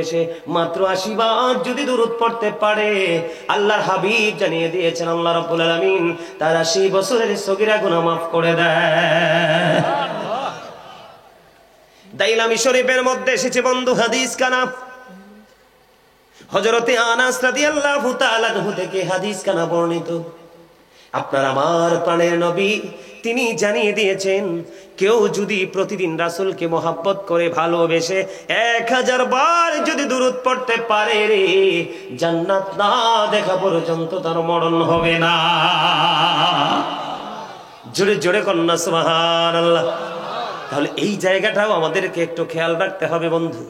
এসে মাত্র 80 বার যদি দুরূদ পড়তে পারে, আল্লাহর হাবিব জানিয়ে দিয়েছেন আল্লাহ রাব্বুল আলামিন তার 80 বছরের সগীরা গুনাহ মাফ করে দেয়। দাইলামি শরীফের মধ্যে এসেছে বন্ধু হাদিস কানা, হযরতে আনাস রাদিয়াল্লাহু তাআলা থেকে হাদিস কানা বর্ণিত। আপনার আমার প্রাণের নবী তিনি জানিয়ে দিয়েছেন, কেউ যদি প্রতিদিন রাসূলকে মহব্বত করে ভালোবেসে 1000 বার যদি দুরূদ পড়তে পারে রে, জান্নাত না দেখা পর্যন্ত তার মরণ হবে না। জোরে জোরে কন্যা সুবহানাল্লাহ। তাহলে এই জায়গাটাও আমাদেরকে একটু খেয়াল রাখতে হবে বন্ধু।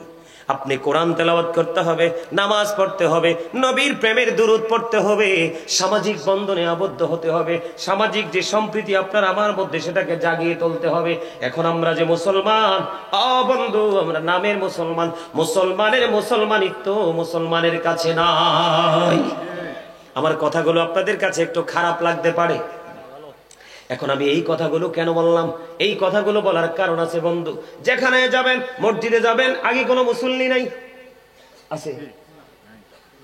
আপনি কোরআন তেলাওয়াত করতে হবে, নামাজ পড়তে হবে, নবীর প্রেমের দুরূদ পড়তে হবে, সামাজিক বন্ধনে আবদ্ধ হতে হবে, সামাজিক যে সম্প্রীতি আপনার আমার মধ্যে সেটাকে জাগিয়ে তুলতে হবে। এখন আমরা যে মুসলমান, বন্ধু আমরা নামের মুসলমান, মুসলমানের মুসলমানিত্ব মুসলমানের কাছে নাই। আমার কথাগুলো আপনাদের কাছে একটু খারাপ লাগতে পারে। এখন আমি এই কথাগুলো কেন বললাম? এই কথাগুলো বলার কারণ আছে বন্ধু। যেখানে যাবেন, মসজিদে যাবেন, আগে কোনো মুসল্লি নাই আছে,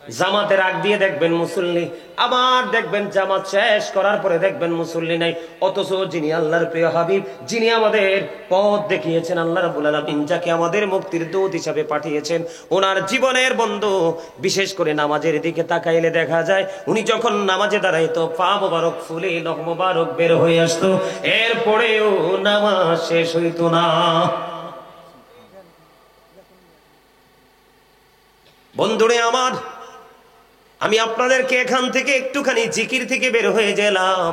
জামাতের আগ দিয়ে দেখবেন মুসল্লি, আবার দেখবেন জামাত শেষ করার পরে দেখবেন মুসল্লি নাই। অথচ যিনি আল্লাহর প্রিয় হাবিব, যিনি আমাদের পথ দেখিয়েছেন, আল্লাহ রাব্বুল আলামিন যাকে আমাদের মুক্তির দূত হিসাবে পাঠিয়েছেন, ওনার জীবনের বন্ধু বিশেষ করে নামাজের দিকে তাকাইলে দেখা যায় উনি যখন নামাজে দাঁড়াইতো পা মোবারক ফুলে নখ মোবারক বের হয়ে আসতো, এরপরেও নামাজ শেষ হইতো না। বন্ধুরে আমার, আমি আপনাদেরকে এখান থেকে একটুখানি জিকির থেকে বের হয়ে গেলাম,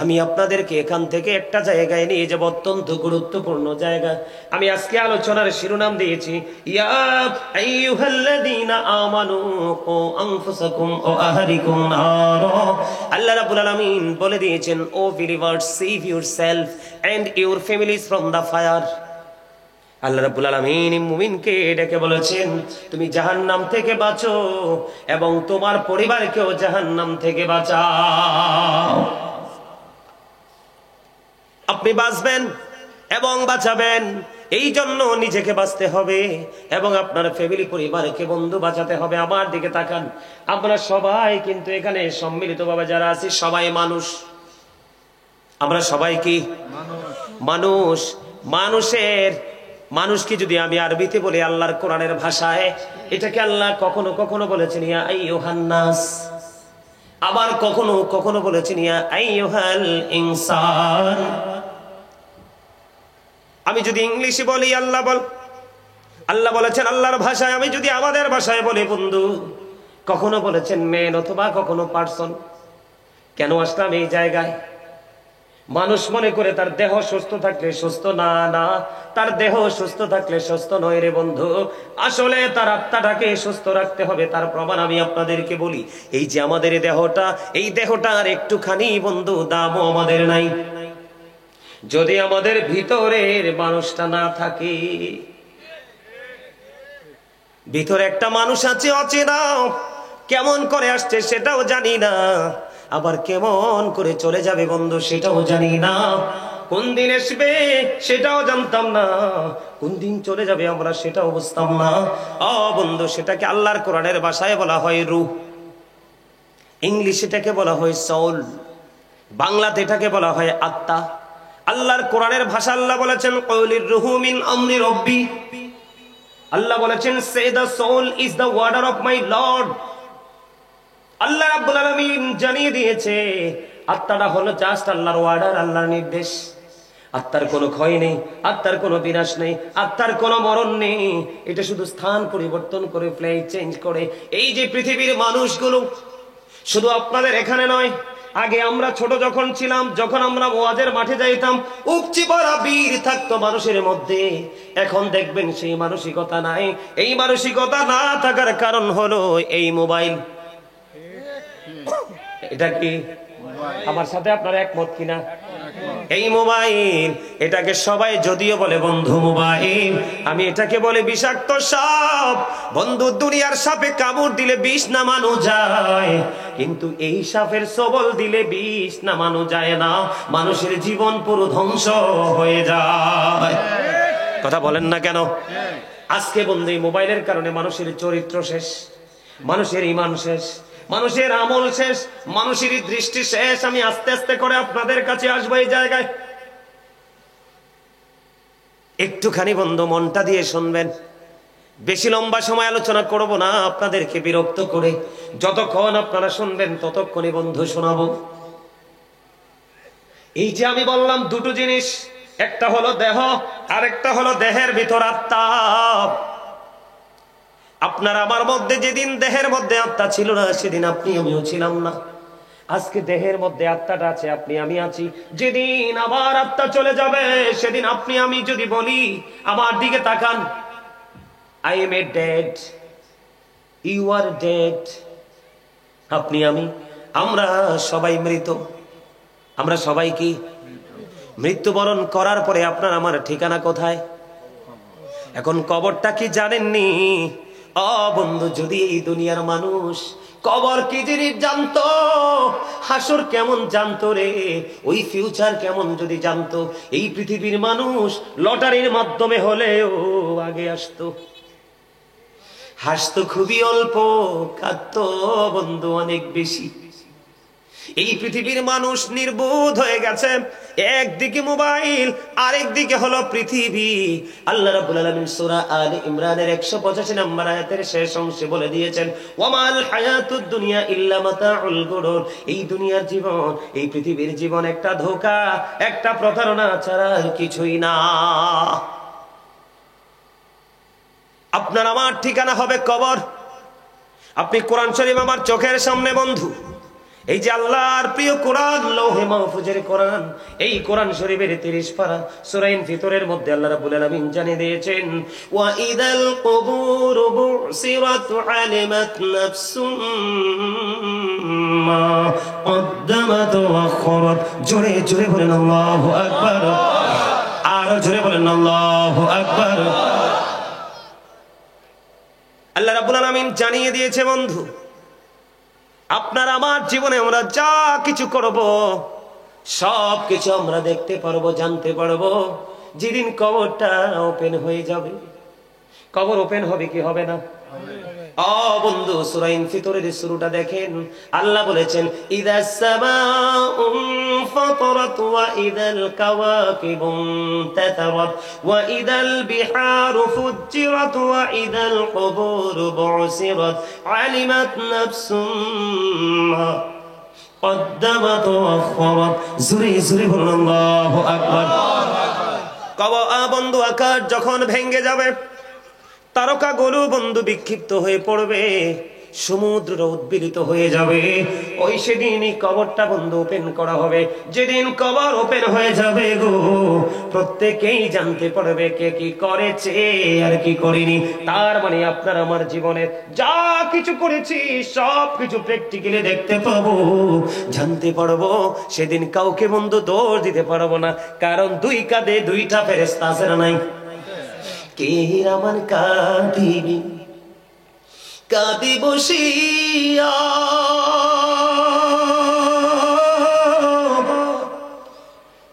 আমি আপনাদেরকে এখান থেকে একটা জায়গায় নিয়ে যাব, অত্যন্ত গুরুত্বপূর্ণ জায়গা। আমি আজকে আলোচনার শিরোনাম দিয়েছি ইয়া আইয়ুহাল্লাযীনা আমানু কু আনফুসাকুম ওয়া আহলিকুম নার। আল্লাহ রাব্বুল আলামিন বলে দিয়েছেন, O believers, save yourself and your families from the fire. Allah রাব্বুল আলামিন মুমিনকে ডেকে বলেছেন, তুমি জাহান্নাম থেকে বাঁচো এবং তোমার পরিবারকেও জাহান্নাম থেকে বাঁচাও। আপনি বাঁচবেন এবং বাঁচাবেন, এই জন্য নিজেকে বাঁচতে হবে এবং আপনার ফ্যামিলি পরিবারকে বন্ধু বাঁচাতে হবে। আমার দিকে তাকান, আমরা সবাই কিন্তু এখানে সম্মিলিতভাবে যারা আছি সবাই মানুষ। আমরা সবাই কি মানুষ? মানুষকে যদি আমি আরবিতে বলি আল্লাহর কোরআনের ভাষায়, এটাকে আল্লাহ কখনো কখনো বলেছেন ইয়া আইয়ুহান নাস, আবার কখনো কখনো বলেছেন ইয়া আইয়ুহাল ইনসান। আমি যদি ইংলিশে বলি আল্লাহ বলেছেন আল্লাহর ভাষায়, আমি যদি আমাদের ভাষায় বলি বন্ধু, কখনো বলেছেন মেন অথবা কখনো পারসন। কেন আসলাম এই জায়গায়? মানুষ মনে করে তার দেহ সুস্থ থাকলে সুস্থ, না না, তার দেহ সুস্থ থাকলে সুস্থ নয় রে বন্ধু। আসলে তার আত্মাটাকে সুস্থ রাখতে হবে। তার প্রমাণ আমি আপনাদেরকে বলি, এই যে আমাদের দেহটা, এই দেহটার একটুখানি বন্ধু দামও আমাদের নাই যদি আমাদের ভিতরের মানুষটা না থাকে। ভিতরে একটা মানুষ আছে অচেনা, কেমন করে আসছে সেটাও জানি না, আবার কেমন করে চলে যাবে বন্ধু সেটাও জানি না। কোন দিন আসবে সেটাও জানতাম না, কোন দিন চলে যাবে আমরা সেটাও বুঝতাম না। বন্ধু, সেটাকে আল্লাহর কোরআনের ভাষায় বলা হয় রূহ, ইংলিশে এটাকে বলা হয় সোল, বাংলাতে এটাকে বলা হয় আত্মা। আল্লাহর কোরআনের ভাষা আল্লাহ বলেছেন কওলির রূহু মিন আমরি রব্বি। আল্লাহ বলেছেন say the soul is the order of my lord. Allah রাব্বুল আলামিন জানিয়ে দিয়েছে আত্মাটা হলো জাস্ট আল্লাহর ওয়ার্ডার, আল্লাহর নির্দেশ। আত্মার কোনো ক্ষয় নেই, আত্মার কোনো বিনাশ নেই, আত্মার কোনো মরণ নেই। এটা শুধু স্থান পরিবর্তন করে, ফ্লাইট চেঞ্জ করে। এই যে পৃথিবীর মানুষগুলো, শুধু আপনাদের এখানে নয়, আগে আমরা ছোট যখন ছিলাম, যখন আমরা ওয়াজের মাঠে যাইতাম, উপচি পড়া বীর থাকতো মানুষের মধ্যে। এখন দেখবেন সেই মানসিকতা নাই। এই মানসিকতা না থাকার কারণ হলো এই মোবাইল। এটা কি আমার সাথে আপনারা একমত কিনা? এই মোবাইল, এটাকে সবাই যদিও বলে বন্ধু মোবাইল, আমি এটাকে বলে বিষাক্ত সাপ। বন্ধু, দুনিয়ার সাপে কামড় দিলে বিষ নামানো যায়, কিন্তু এই সাপের সবল দিলে বিষ নামানো যায় না, মানুষের জীবন পুরো ধ্বংস হয়ে যায়। কথা বলেন না কেন? আজকে বন্ধু মোবাইলের কারণে মানুষের চরিত্র শেষ, মানুষের ঈমান শেষ, মানুষের আমল শেষ, মানুষের দৃষ্টি শেষ। আমি আস্তে আস্তে করে আপনাদের কাছে আসবো এই জায়গায়। একটুখানি বন্ধু মনটা দিয়ে শুনবেন, বেশি লম্বা সময় আলোচনা করব না আপনাদেরকে বিরক্ত করে। যতক্ষণ আপনারা শুনবেন ততক্ষণই বন্ধু শোনাবো। এই যে আমি বললাম দুটো জিনিস, একটা হলো দেহ আর একটা হলো দেহের ভিতর আত্মা। আপনার আমার মধ্যে যেদিন দেহের মধ্যে আত্মা ছিল না সেদিন আপনি আমিও ছিলাম না। আজকে দেহের মধ্যে আত্মাটা আছে, আপনি আমি আছি। যেদিন আবার আত্মা চলে যাবে সেদিন আপনি আমি যদি বলি আমার দিকে তাকান, I am a dead, you are dead, আপনি আমি আমরা সবাই মৃত। আমরা সবাই কি মৃত্যুবরণ করার পরে আপনার আমার ঠিকানা কোথায়? এখন কবরটা কি জানেননি? বন্ধু, যদি এই দুনিয়ার মানুষ কবর কি জিনিস জানতো, হাসর কেমন জানতো রে, ওই ফিউচার কেমন যদি জানতো, এই পৃথিবীর মানুষ লটারির মাধ্যমে হলেও আগে আসতো। হাসতো খুবই অল্প, কাঁদতো বন্ধু অনেক বেশি। এই পৃথিবীর মানুষ নির্বোধ হয়ে গেছে। একদিকে মোবাইল, আরেকদিকে হলো পৃথিবী। আল্লাহ রাব্বুল আলামিন সূরা আলে ইমরানের 185 নম্বর আয়াতের শেষ অংশে বলে দিয়েছেন, ওয়ামাল হায়াতুদ দুনিয়া ইল্লা মাতাউল গুরুর। এই দুনিয়ার জীবন, এই পৃথিবীর জীবন একটা ধোঁকা, একটা প্রতারণা ছাড়া আর কিছুই না। আপনার আমার ঠিকানা হবে কবর। আপনি কোরআন শরীফ আমার চোখের সামনে বন্ধু, এই যে আল্লাহর প্রিয় কোরআন, লৌহে মাহফুজের কোরআন, এই কোরআন শরীফের 30 পারা সূরা ইনফিতরের মধ্যে আল্লাহ রাব্বুল আলামিন জানিয়ে দিয়েছেন, ওয়া ইদাল কুবুর বুসিরাত আলিমাত নাফসুম মা কদ্দামাত ওয়া আখরাত। জোরে জোরে বলেন আল্লাহু আকবার, আর জোরে বলেন আল্লাহু আকবার। আল্লাহ রাব্বুল আলামিন জানিয়ে দিয়েছে বন্ধু, আপনার আমার জীবনে আমরা যা কিছু করব সব কিছু আমরা দেখতে পারবো, জানতে পারবো যেদিন কবরটা ওপেন হয়ে যাবে। কবর ওপেন হবে কি হবে না? বন্ধু, সূরা ইনফিতরের শুরুটা দেখেন, আল্লাহ বলেছেন, ইদাস সামাউ ফাতারাত ওয়া ইদাল কাওয়াকিবু তাতারাত ওয়া ইদাল বিহারু ফুজ্জিরাত ওয়া ইদাল কুবুরু বুসিরাত আলিমাত নাফসুম মা কদ্দামাত ওয়া আখরাত। জোরে জোরে বলুন আল্লাহু আকবার। কবর বন্ধু, আকাশ যখন ভেঙে যাবে, তারকাগুলো বন্ধু বিক্ষিপ্ত হয়ে পড়বে, সমুদ্র উদ্বেলিত হয়ে যাবে, ওই সেদিনই কবরটা বন্ধু ওপেন করা হবে। যেদিন কবর ওপেন হয়ে যাবে গো, প্রত্যেকেই জানতে পারবে কে কি করেছে আর কি করেনি। তার মানে আপনার আমার জীবনে যা কিছু করেছি সব কিছু প্র্যাকটিক্যালি দেখতে পাবো, জানতে পারবো। সেদিন কাউকে বন্ধু দোষ দিতে পারবো না, কারণ দুই কাঁধে দুইটা ফেরেশতা আছে না নাই? কে আমার কাঁদিবি কাঁদি বসিয়া,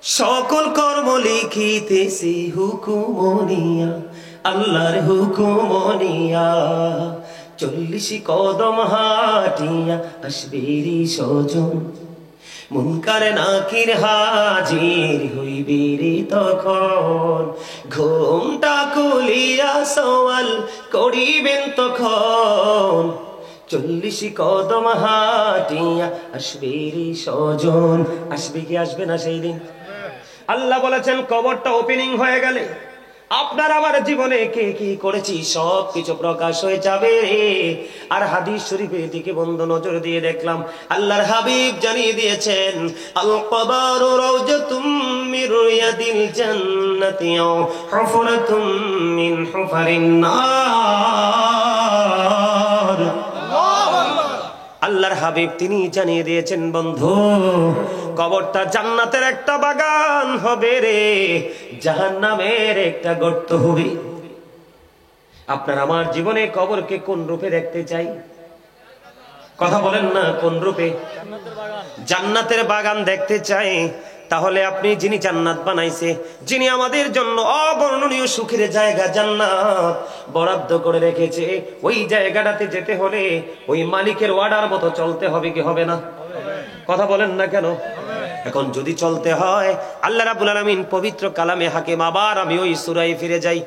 সকল কর্ম লিখিতেছি হুকুমনিয়া, আল্লাহর হুকুমনিয়া। 40 কদম হাঁটিয়া আসবেরি সজন, মুনকারে নাকির হাজির হইবি রে তখন। ঘুমটা খুলিয়া সওয়াল করিবেন তখন, 40 কদম হাঁটিয়া আসবে রে সজন। আসবে কি আসবে না সেই দিন? আল্লাহ বলেছেন কবরটা ওপেনিং হয়ে গেলে আপনার আমার জীবনে কে কি করেছি সব কিছু প্রকাশ হয়ে যাবে। আর হাদিস শরীফের দিকে বন্ধু নজর দিয়ে দেখলাম, আল্লাহর হাবিব জানিয়ে দিয়েছেন, আল কবরু রাউজাতুম মির রিয়াদিল জান্নাতি আও হুফরাতুম মিন হুফারিন নার। আল্লাহর হাবিব তিনি জানিয়ে দিয়েছেন বন্ধু, কবরটা জান্নাতের একটা বাগান হবে রে, জাহান্নামের একটা গর্ত হবে। আপনার আমার জীবনে কবরকে কোন রূপে দেখতে চাই? কথা বলেন না, কোন রূপে? জান্নাতের বাগান দেখতে চাই। তাহলে আপনি যিনি জান্নাত বানাইছে, যিনি আমাদের জন্য অবর্ণনীয় সুখের জায়গা জান্নাত বরাদ্দ করে রেখেছে, ওই জায়গাটাতে যেতে হলে ওই মালিকের অর্ডার মতো চলতে হবে কি হবে না? কথা বলেন না কেন? এখন যদি চলতে হয়, আল্লাহ রাব্বুল আলামিন পবিত্র কালামে হাকিম, আবার আমি ওই সূরায় ফিরে যাই।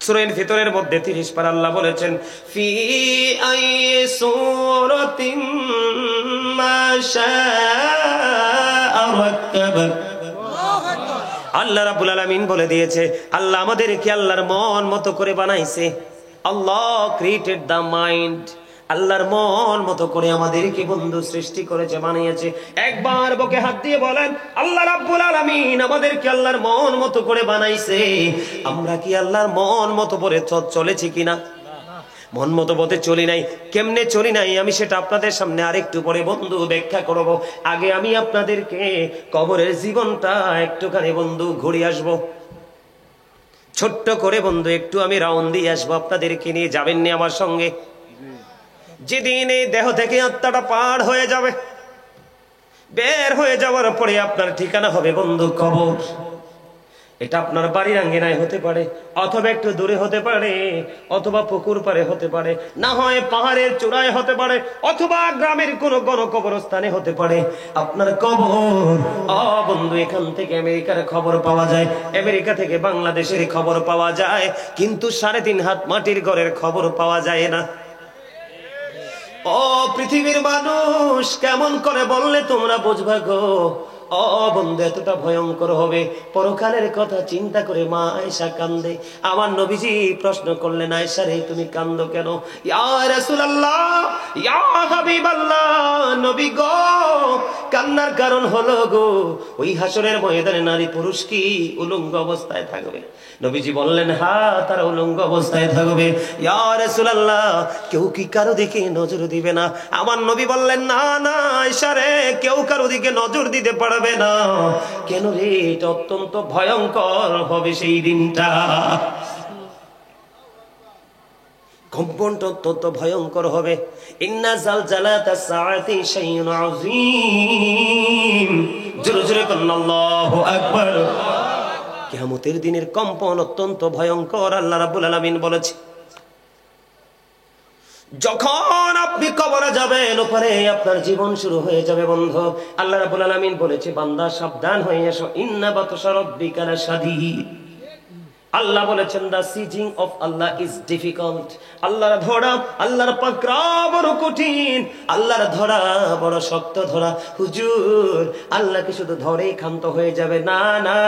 সূরার ভিতরের মধ্যে 30 পারা আল্লাহ বলেছেন, ফি আই সূরাতিন মা শাআ রাক্কাবা। আল্লাহ রাব্বুল আলামিন বলে দিয়েছে, আল্লাহ আমাদেরকে আল্লাহর মন মতো করে বানাইছে। আল্লাহ ক্রিয়েটেড দ্য মাইন্ড। আল্লাহর মন মতো করে আমাদেরকে বন্ধু সৃষ্টি করেছে, বানিয়েছে। একবার বুকে হাত দিয়ে বলেন, আল্লাহ রাব্বুল আলামিন আমাদেরকে আল্লাহর মন মতো করে বানাইছে। আমরা কি আল্লাহর মন মতো করে চলেছি কিনা? মন মতো পথে চলি নাই। কেমনে চলি নাই আমি সেটা আপনাদের সামনে আরেকটু পরে বন্ধু ব্যাখ্যা করব। আগে আমি আপনাদেরকে কবরের জীবনটা একটুখানি বন্ধু ঘুরে আসব, ছোট্ট করে বন্ধু একটু আমি রাউন্ড দিয়ে আসবো আপনাদেরকে নিয়ে। যাবেন নি আমার সঙ্গে? যেদিন এই দেহ থেকে আত্মাটা পার হয়ে যাবে, বের হয়ে যাওয়ার পরে আপনার ঠিকানা হবে বন্ধু কবর। এটা আপনার বাড়ির আঙ্গিনায় হতে পারে, অথবা একটু দূরে হতে পারে, অথবা পুকুর পাড়ে হতে পারে, না হয় পাহাড়ের চূড়ায় হতে পারে, অথবা গ্রামের কোনো গণকবরস্থানে হতে পারে আপনার কবর। বন্ধু এখান থেকে আমেরিকার খবর পাওয়া যায়, আমেরিকা থেকে বাংলাদেশের খবর পাওয়া যায়, কিন্তু 3.5 হাত মাটির ঘরের খবর পাওয়া যায় না। ও পৃথিবীর মানুষ, কেমন করে বললে তোমরা বুঝবা গো? বন্ধু এতটা ভয়ঙ্কর হবে। পরকালের কথা চিন্তা করে মা আয়েশা কান্দে। আমার নবীজি প্রশ্ন করলেন, আয়েশা রে তুমি কান্দো কেন? ইয়া রাসূলুল্লাহ, ইয়া হাবিবাল্লাহ, নবী গো, কান্নার কারণ হলো গো, ওই হাসরের ময়দানে নারী পুরুষ কি উলঙ্গ অবস্থায় থাকবে? নবীজি বললেন, হ্যাঁ তারা উলঙ্গ অবস্থায় থাকবে। ইয়া রাসূলুল্লাহ, কেউ কি কারো দিকে নজর দিবে না? আমার নবী বললেন, না না আয়েশা রে, কেউ কারো দিকে নজর দিতে পারবে না। কেন রে? এটা অত্যন্ত ভয়ঙ্কর হবে সেই দিনটা। কম্পনটা অত্যন্ত ভয়ঙ্কর হবে। ইন্না জালজালাতাস সাআতি শাইউন আযীম। জোরে জোরে বলুন আল্লাহু আকবার। কিয়ামতের দিনের কম্পন অত্যন্ত ভয়ঙ্কর। আল্লাহ রাব্বুল আলামিন বলেছে, যখন আপনি কবরে যাবেন, ওপারে আপনার জীবন শুরু হয়ে যাবে বন্ধু। আল্লাহ রাব্বুল আলামিন বলেছে, বান্দা সাবধান হয়ে এসো, ইন্না বাতশা রাব্বিকা লাশাদীদ। আল্লাহ বলেছেন, the seizing of Allah is difficult. আল্লাহর ধরা, আল্লাহর পাকড়া বড় কঠিন, আল্লাহর ধরা বড় শক্ত ধরা। হুজুর, আল্লাহকে শুধু ধরেই ক্ষান্ত হয়ে যাবে না, না।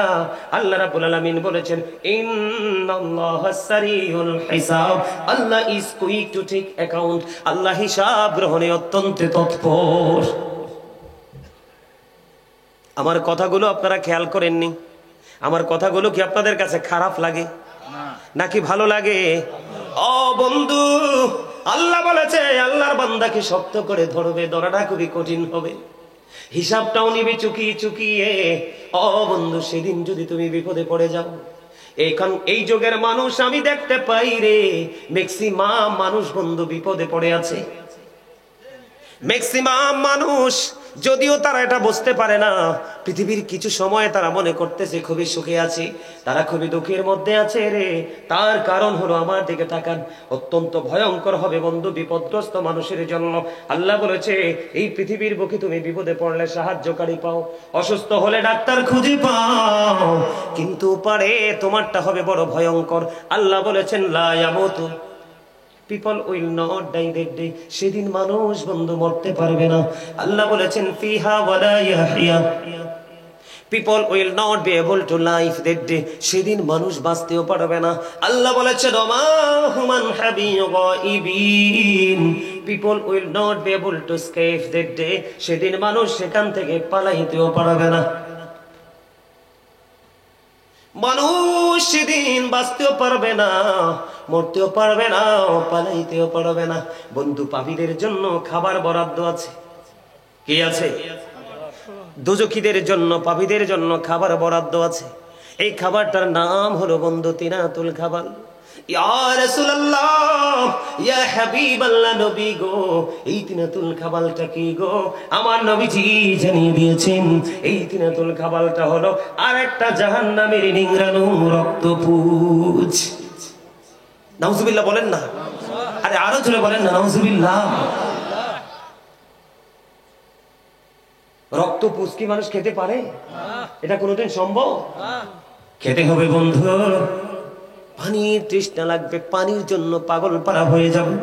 আল্লাহ রাব্বুল আলামিন বলেছেন, ইন্নাল্লাহা সারিউল হিসাব। Allah is quick to take account. Allah হিসাব গ্রহণে অত্যন্ত তৎপর। আমার কথাগুলো আপনারা খেয়াল করেননি? আমার কথাগুলো কি আপনাদের কাছে খারাপ লাগে নাকি ভালো লাগে? ও বন্ধু, আল্লাহ বলেছে আল্লাহর বান্দাকে শক্ত করে ধরবে, ধরাটা খুবই কঠিন হবে, হিসাবটাও নিবে চুকিয়ে চুকিয়ে। ও বন্ধু, সেদিন যদি তুমি বিপদে পড়ে যাও, এই যুগের মানুষ আমি দেখতে পাই রে, ম্যাক্সিমাম মানুষ বন্ধু বিপদে পড়ে আছে। ম্যাক্সিমাম মানুষ, যদিও তারা এটা বুঝতে পারে না, পৃথিবীর কিছু সময় তারা মনে করতেছে খুবই সুখে আছে, তারা খুবই দুঃখের মধ্যে আছে রে। তার কারণ হলো, আমার দিকে তাকান, অত্যন্ত ভয়ঙ্কর হবে বন্ধু বিপদগ্রস্ত মানুষের জন্য। আল্লাহ বলেছে, এই পৃথিবীর বুকে তুমি বিপদে পড়লে সাহায্যকারী পাও, অসুস্থ হলে ডাক্তার খুঁজে পাও, কিন্তু পারে তোমারটা হবে বড় ভয়ঙ্কর। আল্লাহ বলেছেন, লা ইয়ামুতু, people will not die that day। সেদিন মানুষ বন্ধু মরতে পারবে না। আল্লাহ বলেছেন, ফিহা ওয়ালা ইয়াহইয়া, people will not be able to live that day। সেদিন মানুষ বাঁচতেও পারবে না। আল্লাহ বলেছেন, ওমা human হাবিগাইবিন, people will not be able to escape that day। সেদিন মানুষ সেখান থেকে পালাইতেও পারবে না। মানুষ সেদিন বাঁচতেও পারবে না, মরতেও পারবে না, পালাইতেও পারবে না। বন্ধু, পাপীদের জন্য খাবার বরাদ্দ আছে। কি আছে? দোজখীদের জন্য, পাপীদের জন্য খাবার বরাদ্দ আছে। এই খাবারটার নাম হলো বন্ধু তিনাতুল খাবার। ইয়া রাসূলুল্লাহ, ইয়া হাবিবাল্লাহ, নবী গো, এই তিনাতুল খাবালটা কি গো? আমার নবীজি জানিয়ে দিয়েছেন এই তিনাতুল খাবালটা হলো আরেকটা জাহান্নামের নিংড়ানো রক্তপুঁজ। নাউজুবিল্লাহ বলেন না, আরে আরো জোরে বলেন না, নাউজুবিল্লাহ। রক্তপুঁজ কি মানুষ খেতে পারে? এটা কোনোদিন সম্ভব? খেতে হবে বন্ধু। পানির তৃষ্ণা লাগবে, পানির জন্য পাগল পারা হয়ে যাবে।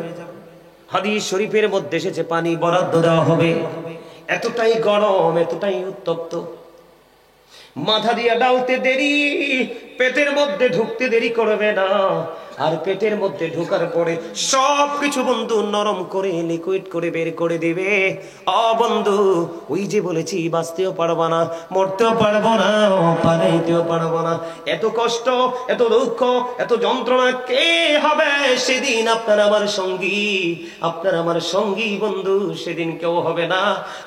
হাদিস শরীফের মধ্যে এসেছে পানি বরাদ্দ দেওয়া হবে। এতটাই গরম, এতটাই উত্তপ্ত, মাথা দিয়ে ডালতে দেরি, পেটের মধ্যে ঢুকতে দেরি করবে না। আর পেটের মধ্যে ঢোকার পরে সবকিছু বন্ধু নরম করে লিকুইড করে বের করে দিবে। বন্ধু, ওই যে বলেছি বাঁচতেও পারবো না, মরতেও পারবো না, পালাইতেও পারবো না। এত কষ্ট, এত দুঃখ, এত যন্ত্রণা কে হবে সেদিন? আপনার আমার সঙ্গী, আপনার আমার সঙ্গী বন্ধু সেদিন কেউ হবে না।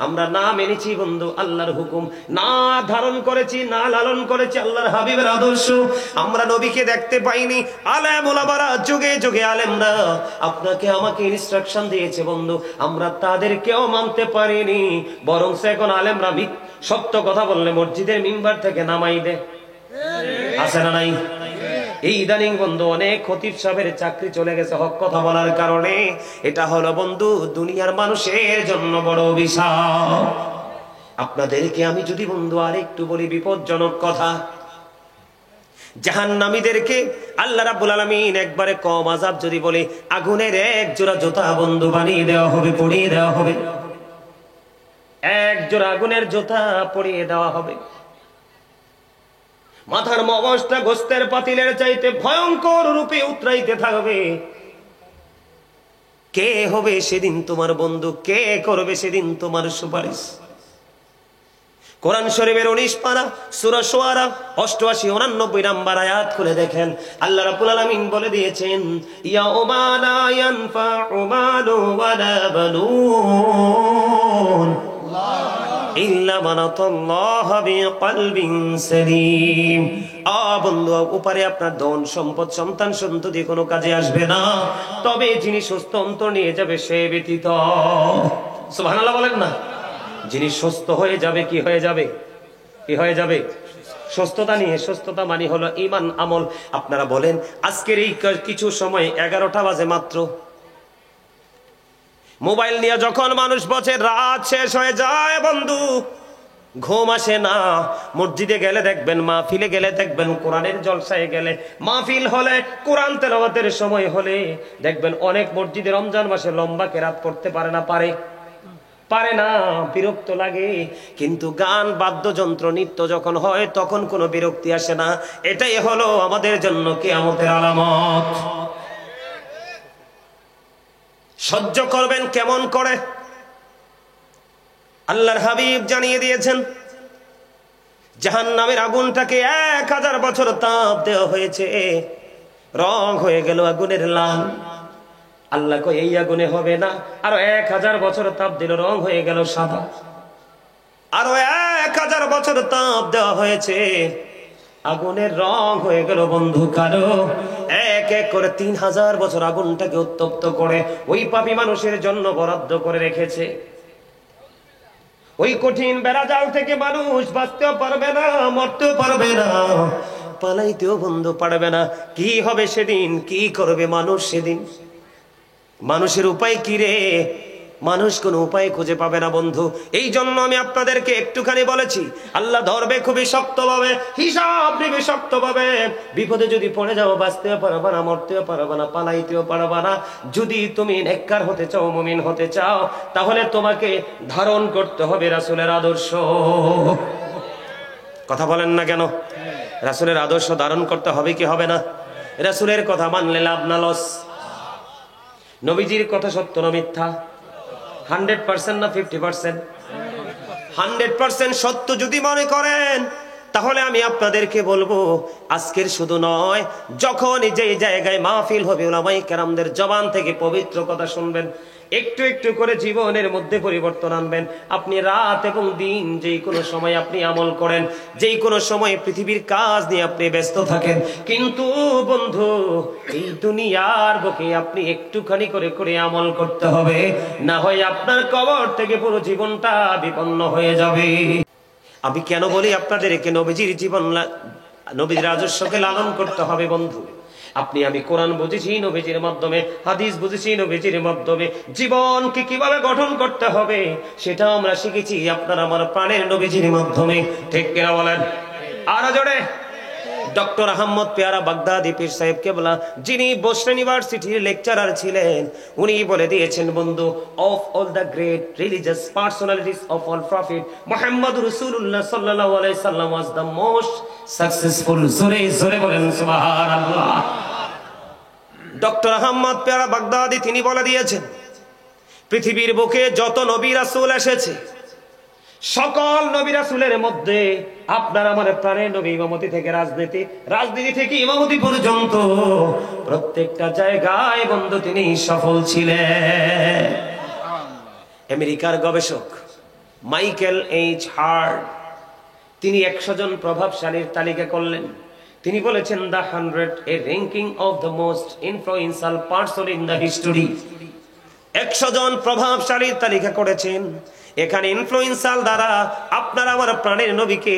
আমরা না মেনেছি বন্ধু আল্লাহর হুকুম, না ধারণ করেছি, না লালন করেছি আল্লাহর হাবিবের আদর্শ। আমরা নবীকে দেখতে পাইনি। আলেম ওলামারা, যুগে যুগে আলেমরা আপনাকে আমাকে ইনস্ট্রাকশন দিয়েছে বন্ধু, আমরা তাদেরকেও মানতে পারিনি। বরং এখন আলেমরা সত্য কথা বললে মসজিদের মিম্বার থেকে নামাই দেয়, আছে না নাই? এই ইদানিং বন্ধু অনেক খতিব সাহেবের চাকরি চলে গেছে হক কথা বলার কারণে। এটা হলো বন্ধু দুনিয়ার মানুষের জন্য বড় অভিশাপ। আপনাদেরকে আমি যদি বন্ধু আরেকটু বলি বিপজ্জনক কথা, জাহান্নামীদেরকে আল্লাহ রাব্বুল আলামিন একবারে কম আযাব যদি বলে, আগুনের এক জোড়া জুতা বন্ধু বানিয়ে দেওয়া হবে, পরিয়ে দেওয়া হবে। এক জোড়া আগুনের জুতা পরিয়ে দেওয়া হবে। মাথার মগজটা গোস্তের পাতিলের চাইতে ভয়ঙ্কর রূপে উতরাইতে থাকবে। কে হবে সেদিন তোমার বন্ধু? কে করবে সেদিন তোমার সুপারিশ? কোরআন শরীফের 19 পারা সূরা শুআরা 88 89 নাম্বার আয়াত খুলে দেখেন, আল্লাহ রাব্বুল আলামিন বলে দিয়েছেন, ইয়াউমা লা ইয়ানফাউ মালু ওয়ালা বানুন ইল্লা মান আতাল্লাহ বিকলবিন সালিম। বন্ধু, উপরে আপনার ধন সম্পদ সন্তান সন্ততি কোনো কাজে আসবে না, তবে যিনি সুস্থ অন্তর নিয়ে যাবে সে ব্যতীত। সুবহানাল্লাহ বলেন না। যিনি সুস্থ হয়ে যাবে, কি হয়ে যাবে? কি হয়ে যাবে? সুস্থতা নিয়ে। সুস্থতা মানে হলো ঈমান আমল। আপনারা বলেন আজকের এই কিছু সময় 11টা বাজে মাত্র, মোবাইল নিয়ে যখন মানুষ বসে, রাত শেষ হয়ে যায় বন্ধু, ঘুম আসে না। মসজিদে গেলে দেখবেন, মাহফিলে গেলে দেখবেন, কোরআনের জলসায় গেলে, মাহফিল হলে, কোরআন তেলাওয়াতের সময় হলে দেখবেন অনেক মসজিদে রমজান মাসে লম্বা কেরাত পড়তে পারে না, পারে না, বিরক্ত লাগে। কিন্তু গান বাদ্যযন্ত্র নৃত্য যখন হয় তখন কোনো বিরক্তি আসে না। এটাই হলো আমাদের জন্য কিয়ামতের আলামত। সহ্য করবেন কেমন করে? আল্লাহর হাবিব জানিয়ে দিয়েছেন, জাহান্নামের আগুনটাকে 1000 বছর তাপ দেওয়া হয়েছে, রং হয়ে গেল আগুনের লাল। আল্লাহ কই এই আগুনে হবে না, আরো 1000 বছর তাপ দিল, রং হয়ে গেল সাদা। আরো 1000 বছর তাপ দেওয়া হয়েছে, আগুনের রং হয়ে গেল বন্ধু কালো। এক এক করে 3000 বছর আগুনটাকে উত্তপ্ত করে ওই পাপী মানুষের জন্য বরাদ্দ করে রেখেছে। ওই কঠিন বেড়াজাল থেকে মানুষ বাঁচতেও পারবে না, মরতেও পারবে না, পালাইতেও বন্ধু পারবে না। কি হবে সেদিন? কি করবে মানুষ সেদিন? মানুষের উপায় কি রে? মানুষ কোনো উপায় খুঁজে পাবে না বন্ধু। এই জন্য আমি আপনাদেরকে একটুখানি বলেছি, আল্লাহ ধরবে খুবই শক্তভাবে, হিসাব নেবে শক্তভাবে। বিপদে যদি পড়ে যাও, বাঁচতেও পারবে না, মরতেও পারবে না, পালাইতেও পারবে না। যদি তুমি নেককার হতে চাও, মুমিন হতে চাও, তাহলে তোমাকে ধারণ করতে হবে রাসূলের আদর্শ। কথা বলেন না কেন? রাসূলের আদর্শ ধারণ করতে হবে কি হবে না? রাসূলের কথা মানলে লাভ না লস? নবীজির কথা সত্য না মিথ্যা? 100% না 50%? 100% সত্য যদি মনে করেন, তাহলে আমি আপনাদেরকে বলবো, আজকের শুধু নয়, যখন যে জায়গায় মাহফিল হবে, উলামায়ে কেরামদের জবান থেকে পবিত্র কথা শুনবেন, একটু একটু করে জীবনের মধ্যে পরিবর্তন আনবেন। আপনি রাত এবং দিন যেই কোনো সময় আপনি আমল করেন, যেই কোনো সময় পৃথিবীর কাজ নিয়ে আপনি ব্যস্ত থাকেন, কিন্তু বন্ধু এই দুনিয়ার বুকে আপনি একটুখানি করে করে আমল করতে হবে, না হয় আপনার কবর থেকে পুরো জীবনটা বিপন্ন হয়ে যাবে। আমি কেন বলি আপনাদেরকে নবীজির জীবন, নবীর রাজস্বকে লালন করতে হবে বন্ধু। আপনি আমি কোরআন বুঝেছি নবীজির মাধ্যমে, হাদিস বুঝেছি নবীজির মাধ্যমে, জীবনকে কিভাবে গঠন করতে হবে সেটা আমরা শিখেছি আপনার আমার প্রাণের নবীজির মাধ্যমে। ঠিক কিনা বলেন? আরো জোরে। ডক্টর আহমদ পেয়ারা বাগদাদি পীর সাহেব কেবলা, যিনি বসরা ইউনিভার্সিটির লেকচারার ছিলেন, উনি বলে দিয়েছেন বন্ধু, of all the great religious personalities of all prophet Muhammad রাসূলুল্লাহ সাল্লাল্লাহু আলাইহি সাল্লাম ওয়াজ দ্য মোস্ট সাকসেসফুল। জোরে জোরে বলেন সুবহানাল্লাহ। ডক্টর আহমদ পেয়ারা বাগদাদি তিনি বলে দিয়েছেন, পৃথিবীর বুকে যত নবী রাসূল এসেছে, সকল নবী রাসূলের মধ্যে আপনার আমার প্রাণের নবী ইমামতি থেকে রাজনীতি, রাজনীতি থেকে ইমামতি পর্যন্ত প্রত্যেকটা জায়গায় বন্ধু তিনি সফল ছিলেন। আমেরিকার গবেষক মাইকেল এইচ হার্ট তিনি 100 জন প্রভাবশালীর তালিকা করলেন। তিনি বলেছেন, the 100 A ranking of the most influential person in the history. 100 জন প্রভাবশালীর তালিকা করেছেন। এখানে ইনফ্লুয়েন্সাল দ্বারা আপনার আমার প্রাণের নবীকে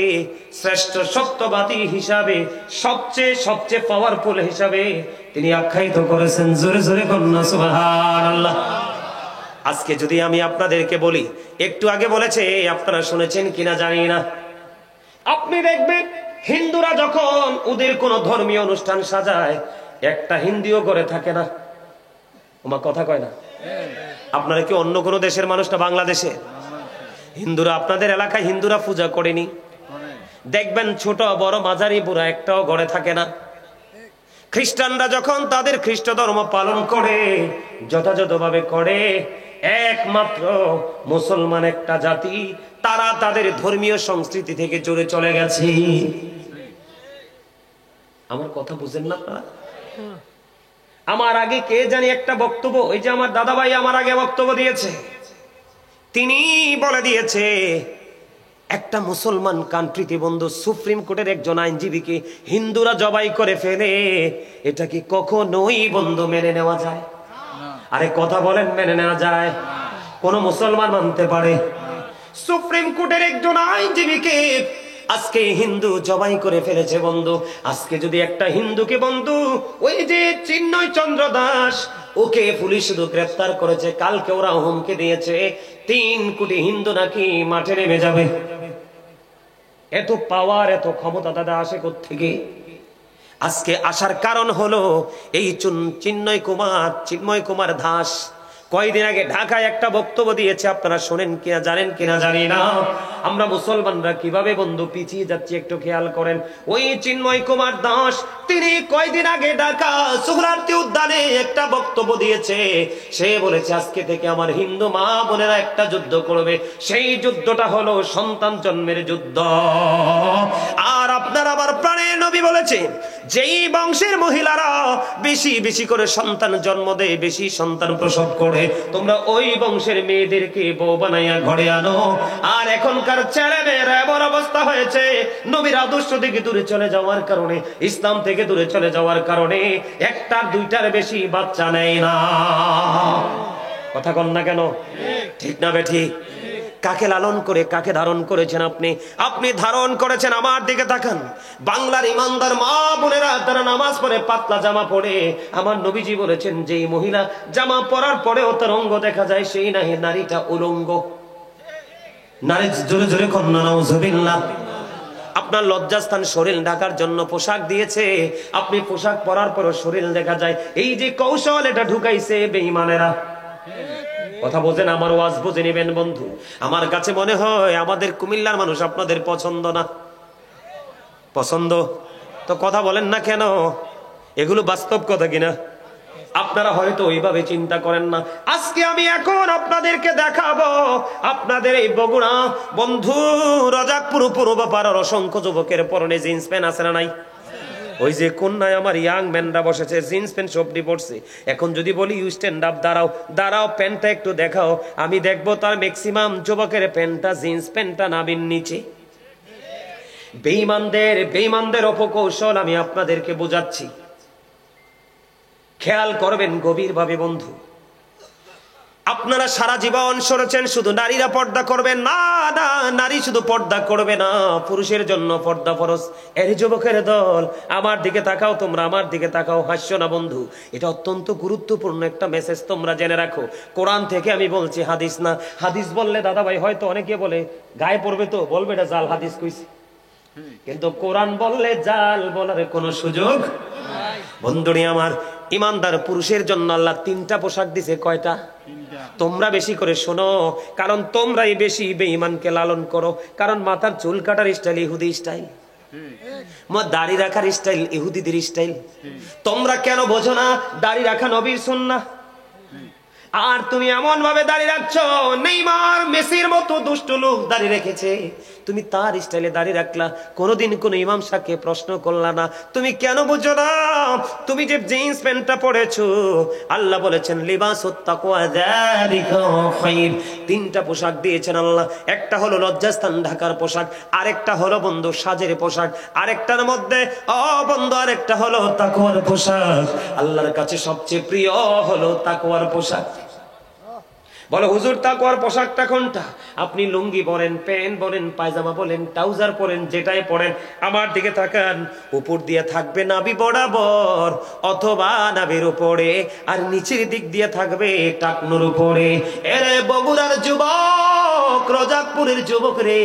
শ্রেষ্ঠ সত্যবাদী হিসাবে, সবচেয়ে পাওয়ারফুল হিসাবে তিনি আখ্যায়িত করেছেন। জোরে জোরে কন্যা সুবহানাল্লাহ। আজকে যদি আমি আপনাদেরকে বলি, একটু আগে বলেছে, আপনারা শুনেছেন কিনা জানি না, আপনি দেখবেন হিন্দুরা যখন ওদের কোন ধর্মীয় অনুষ্ঠান সাজায়, একটা হিন্দুও করে থাকে না। আমার কথা কয় না? আপনারা কি অন্য কোন দেশের মানুষ না বাংলাদেশে? হিন্দুরা আপনাদের এলাকায় হিন্দুরা পূজা করেনি, দেখবেন ছোট বড় মাঝারি বুড়া একটাও ঘরে থাকে না। খ্রিস্টানরা যখন তাদের খ্রিস্ট ধর্ম পালন করে, যথাযথভাবে করে, একমাত্র মুসলমান একটা জাতি, তারা তাদের ধর্মীয় সংস্কৃতি থেকে জোরে চলে গেছে। আমার কথা বুঝেন না আপনারা? আমার আগে কে জানি একটা বক্তব্য, ওই যে আমার দাদা ভাই আমার আগে বক্তব্য দিয়েছে, তিনি বলে দিয়েছে একটা মুসলমান কান্ট্রিতে বন্ধু সুপ্রিম কোর্টের একজন আইনজীবীকে হিন্দুরা জবাই করে ফেলে, এটা কি কখনোই বন্ধু মেনে নেওয়া যায়? আরে কথা বলেন, মেনে নেওয়া যায়? কোন মুসলমান মানতে পারে? সুপ্রিম কোর্টের একজন আইনজীবীকে আজকে হিন্দু জবাই করে ফেলেছে বন্ধু। আজকে যদি একটা হিন্দুকে বন্ধু, ওই যে চিন্ময় চন্দ্র দাস, ওকে পুলিশ শুধু গ্রেফতার করেছে, কালকে ওরা হুমকি দিয়েছে 3 কোটি হিন্দু নাকি মাঠে নেমে যাবে। এত পাওয়ার, এত ক্ষমতা দাদা আসে কোত্থেকে? আজকে আসার কারণ হলো এই চিন্ময় কুমার দাস কয়েকদিন আগে ঢাকায় একটা বক্তব্য দিয়েছে। আপনারা শোনেন কিনা জানেন কিনা জানি না। আমরা মুসলমানরা কিভাবে বন্ধু পিছিয়ে যাচ্ছি একটু খেয়াল করেন। ওই চিন্ময় কুমার দাস তিনি কয়েকদিন আগে ঢাকা সোহরাওয়ার্দী উদ্যানে একটা বক্তব্য দিয়েছে। সে বলেছে আজকে থেকে আমার হিন্দু মা বোনেরা একটা যুদ্ধ করবে, সেই যুদ্ধটা হলো সন্তান জন্মের যুদ্ধ। আর আপনার আবার প্রাণের নবী বলেছে, যেই বংশের মহিলারা বেশি বেশি করে সন্তান জন্ম দেয়, বেশি সন্তান প্রসব করে, তোমরা ওই বংশের মেয়েদেরকে বউ বানাইয়া ঘরে আনো। আর এখনকার ছেলে মেয়েরা এমন অবস্থা হয়েছে, নবীর আদর্শ থেকে দূরে চলে যাওয়ার কারণে, ইসলাম থেকে দূরে চলে যাওয়ার কারণে 1টার 2টার বেশি বাচ্চা নেয় না। কথা কন না কেন? ঠিক না বেঠিক? কাকে লালন করে কাকে ধারণ করেছেন আপনি? আপনি ধারণ করেছেন, আমার দিকে তাকান, বাংলার ইমানদার মা বোনেরা তারা নামাজ পড়ে পাতলা জামা পরে। আমার নবীজি বলেছেন, যেই মহিলা জামা পরার পরেও তার অঙ্গ দেখা যায়, সেই নারীটা উলঙ্গ। নারী জোরে জোরে কন্যা নাউজুবিল্লাহ। আপনার লজ্জাস্থান শরীর ঢাকার জন্য পোশাক দিয়েছে, আপনি পোশাক পরার পরও শরীর দেখা যায়। এই যে কৌশল, এটা ঢুকাইছে বেঈমানেরা। কথা বোঝেন? আমার ওয়াজ বুঝে নেবেন বন্ধু। আমার কাছে মনে হয় আমাদের কুমিল্লার মানুষ আপনাদের পছন্দ না। পছন্দ তো কথা বলেন না কেন? এগুলো বাস্তব কথা কিনা? আপনারা হয়তো ওইভাবে চিন্তা করেন না। আজকে আমি এখন আপনাদেরকে দেখাবো, আপনাদের এই বগুড়া বন্ধু রজাকপুর পূর্ব পাড়ার অসংখ্য যুবকের পরনে জিন্স প্যান্ট আছে না নাই? ওই যে কন্যায় আমার ইয়াং ম্যানরা বসেছে, জিন্স প্যান্ট সবটি পড়ছে, এখন যদি বলি ইউ স্ট্যান্ড আপ, দাঁড়াও দাঁড়াও, প্যান্টটা একটু দেখাও, আমি দেখবো তার ম্যাক্সিমাম যুবকের প্যান্টটা, জিন্স প্যান্টটা নাভির নিচে। বেঈমানদের অপকৌশল আমি আপনাদেরকে বোঝাচ্ছি, খেয়াল করবেন গভীরভাবে বন্ধু। আপনারা সারা জীবন শুনেছেন শুধু নারীরা পর্দা করবে, না না, নারী শুধু পর্দা করবে না, পুরুষের জন্য পর্দা ফরজ। এর যুবকের দল, আমার দিকে তাকাও, তোমরা আমার দিকে তাকাও, হাসছো না বন্ধু। এটা অত্যন্ত গুরুত্বপূর্ণ একটা মেসেজ, তোমরা জেনে রাখো। কোরআন থেকে আমি বলছি, হাদিস না। হাদিস বললে দাদা ভাই হয়তো অনেকে বলে গায়ে পড়বে, তো বলবে এটা জাল হাদিস কইছে, কিন্তু কোরআন বললে জাল বলার কোনো সুযোগ। বন্ধুনি আমার, ইমানদার পুরুষের জন্য আল্লাহ 3টা পোশাক দিছে। কয়টা? তোমরা বেশি করে শোনো, কারণ তোমরাই বেশি বেঈমানকে লালন করো। কারণ মাথার চুল কাটার স্টাইল ইহুদি স্টাইল, দাড়ি রাখার স্টাইল ইহুদিদের স্টাইল। তোমরা কেন বোঝো না দাড়ি রাখা নবীর সুন্নাহ? আর তুমি এমন ভাবে দাঁড়িয়ে রাখছো, নেইমার মেসির মতো দুষ্ট লোক দাঁড়িয়ে রেখেছে, তুমি তার স্টাইলে দাঁড়িয়ে রাখলা, কোনোদিন কোন ইমাম সাহেবকে প্রশ্ন করলা না। তুমি কেন বুঝো না? তুমি যে জিন্স প্যান্টটা পরেছো, আল্লাহ বলেছেন লিবাসুত তাকওয়া যালিকা খায়র। 3টা পোশাক দিয়েছেন আল্লাহ, একটা হলো লজ্জাস্থান ঢাকার পোশাক, আরেকটা হলো বন্ধু সাজের পোশাক, আরেকটার মধ্যে বন্ধু আরেকটা হলো তাকওয়ার পোশাক। আল্লাহর কাছে সবচেয়ে প্রিয় হলো তাকওয়ার পোশাক। বলো হুজুর তাকওয়ার পোশাকটা কোনটা? আপনি লুঙ্গি পরেন, প্যান্ট পরেন, পায়জামা বলেন, ট্রাউজার পরেন, যেটাই পরেন, আমার দিকে তাকান, উপর দিয়ে থাকবে নাভি বরাবর অথবা নাভির উপরে, আর নিচের দিক দিয়ে থাকবে টাকনুর উপরে। এরে বগুড়ার যুবক, রোজাকপুরের যুবক রে,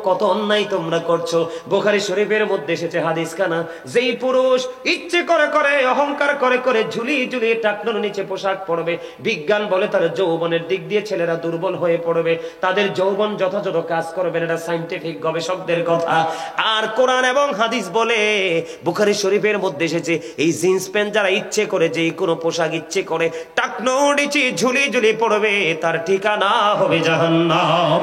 কত অন্যায় তোমরা করছো। বুখারী শরীফের মধ্যে এসেছে হাদিস খানা, যেই পুরুষ ইচ্ছে করে করে অহংকার করে করে ঝুলিয়ে ঝুলিয়ে টাকনুর নিচে পোশাক পরবে, বিজ্ঞান বলে তার যৌবনের দিক দিয়ে ছেলেরা দুর্বল হয়ে পড়বে, তাদের যৌবন যথাযথ কাজ করবে না। এটা সায়েন্টিফিক গবেষকদের কথা। আর কোরআন এবং হাদিস বলে, বুখারী শরীফের মধ্যে এসেছে, এই জিন্স প্যান্ট যারা ইচ্ছে করে যে কোনো পোশাক ইচ্ছে করে টাকনুর নিচে ঝুলিয়ে ঝুলিয়ে পড়বে, তার ঠিকানা হবে জাহান্নাম।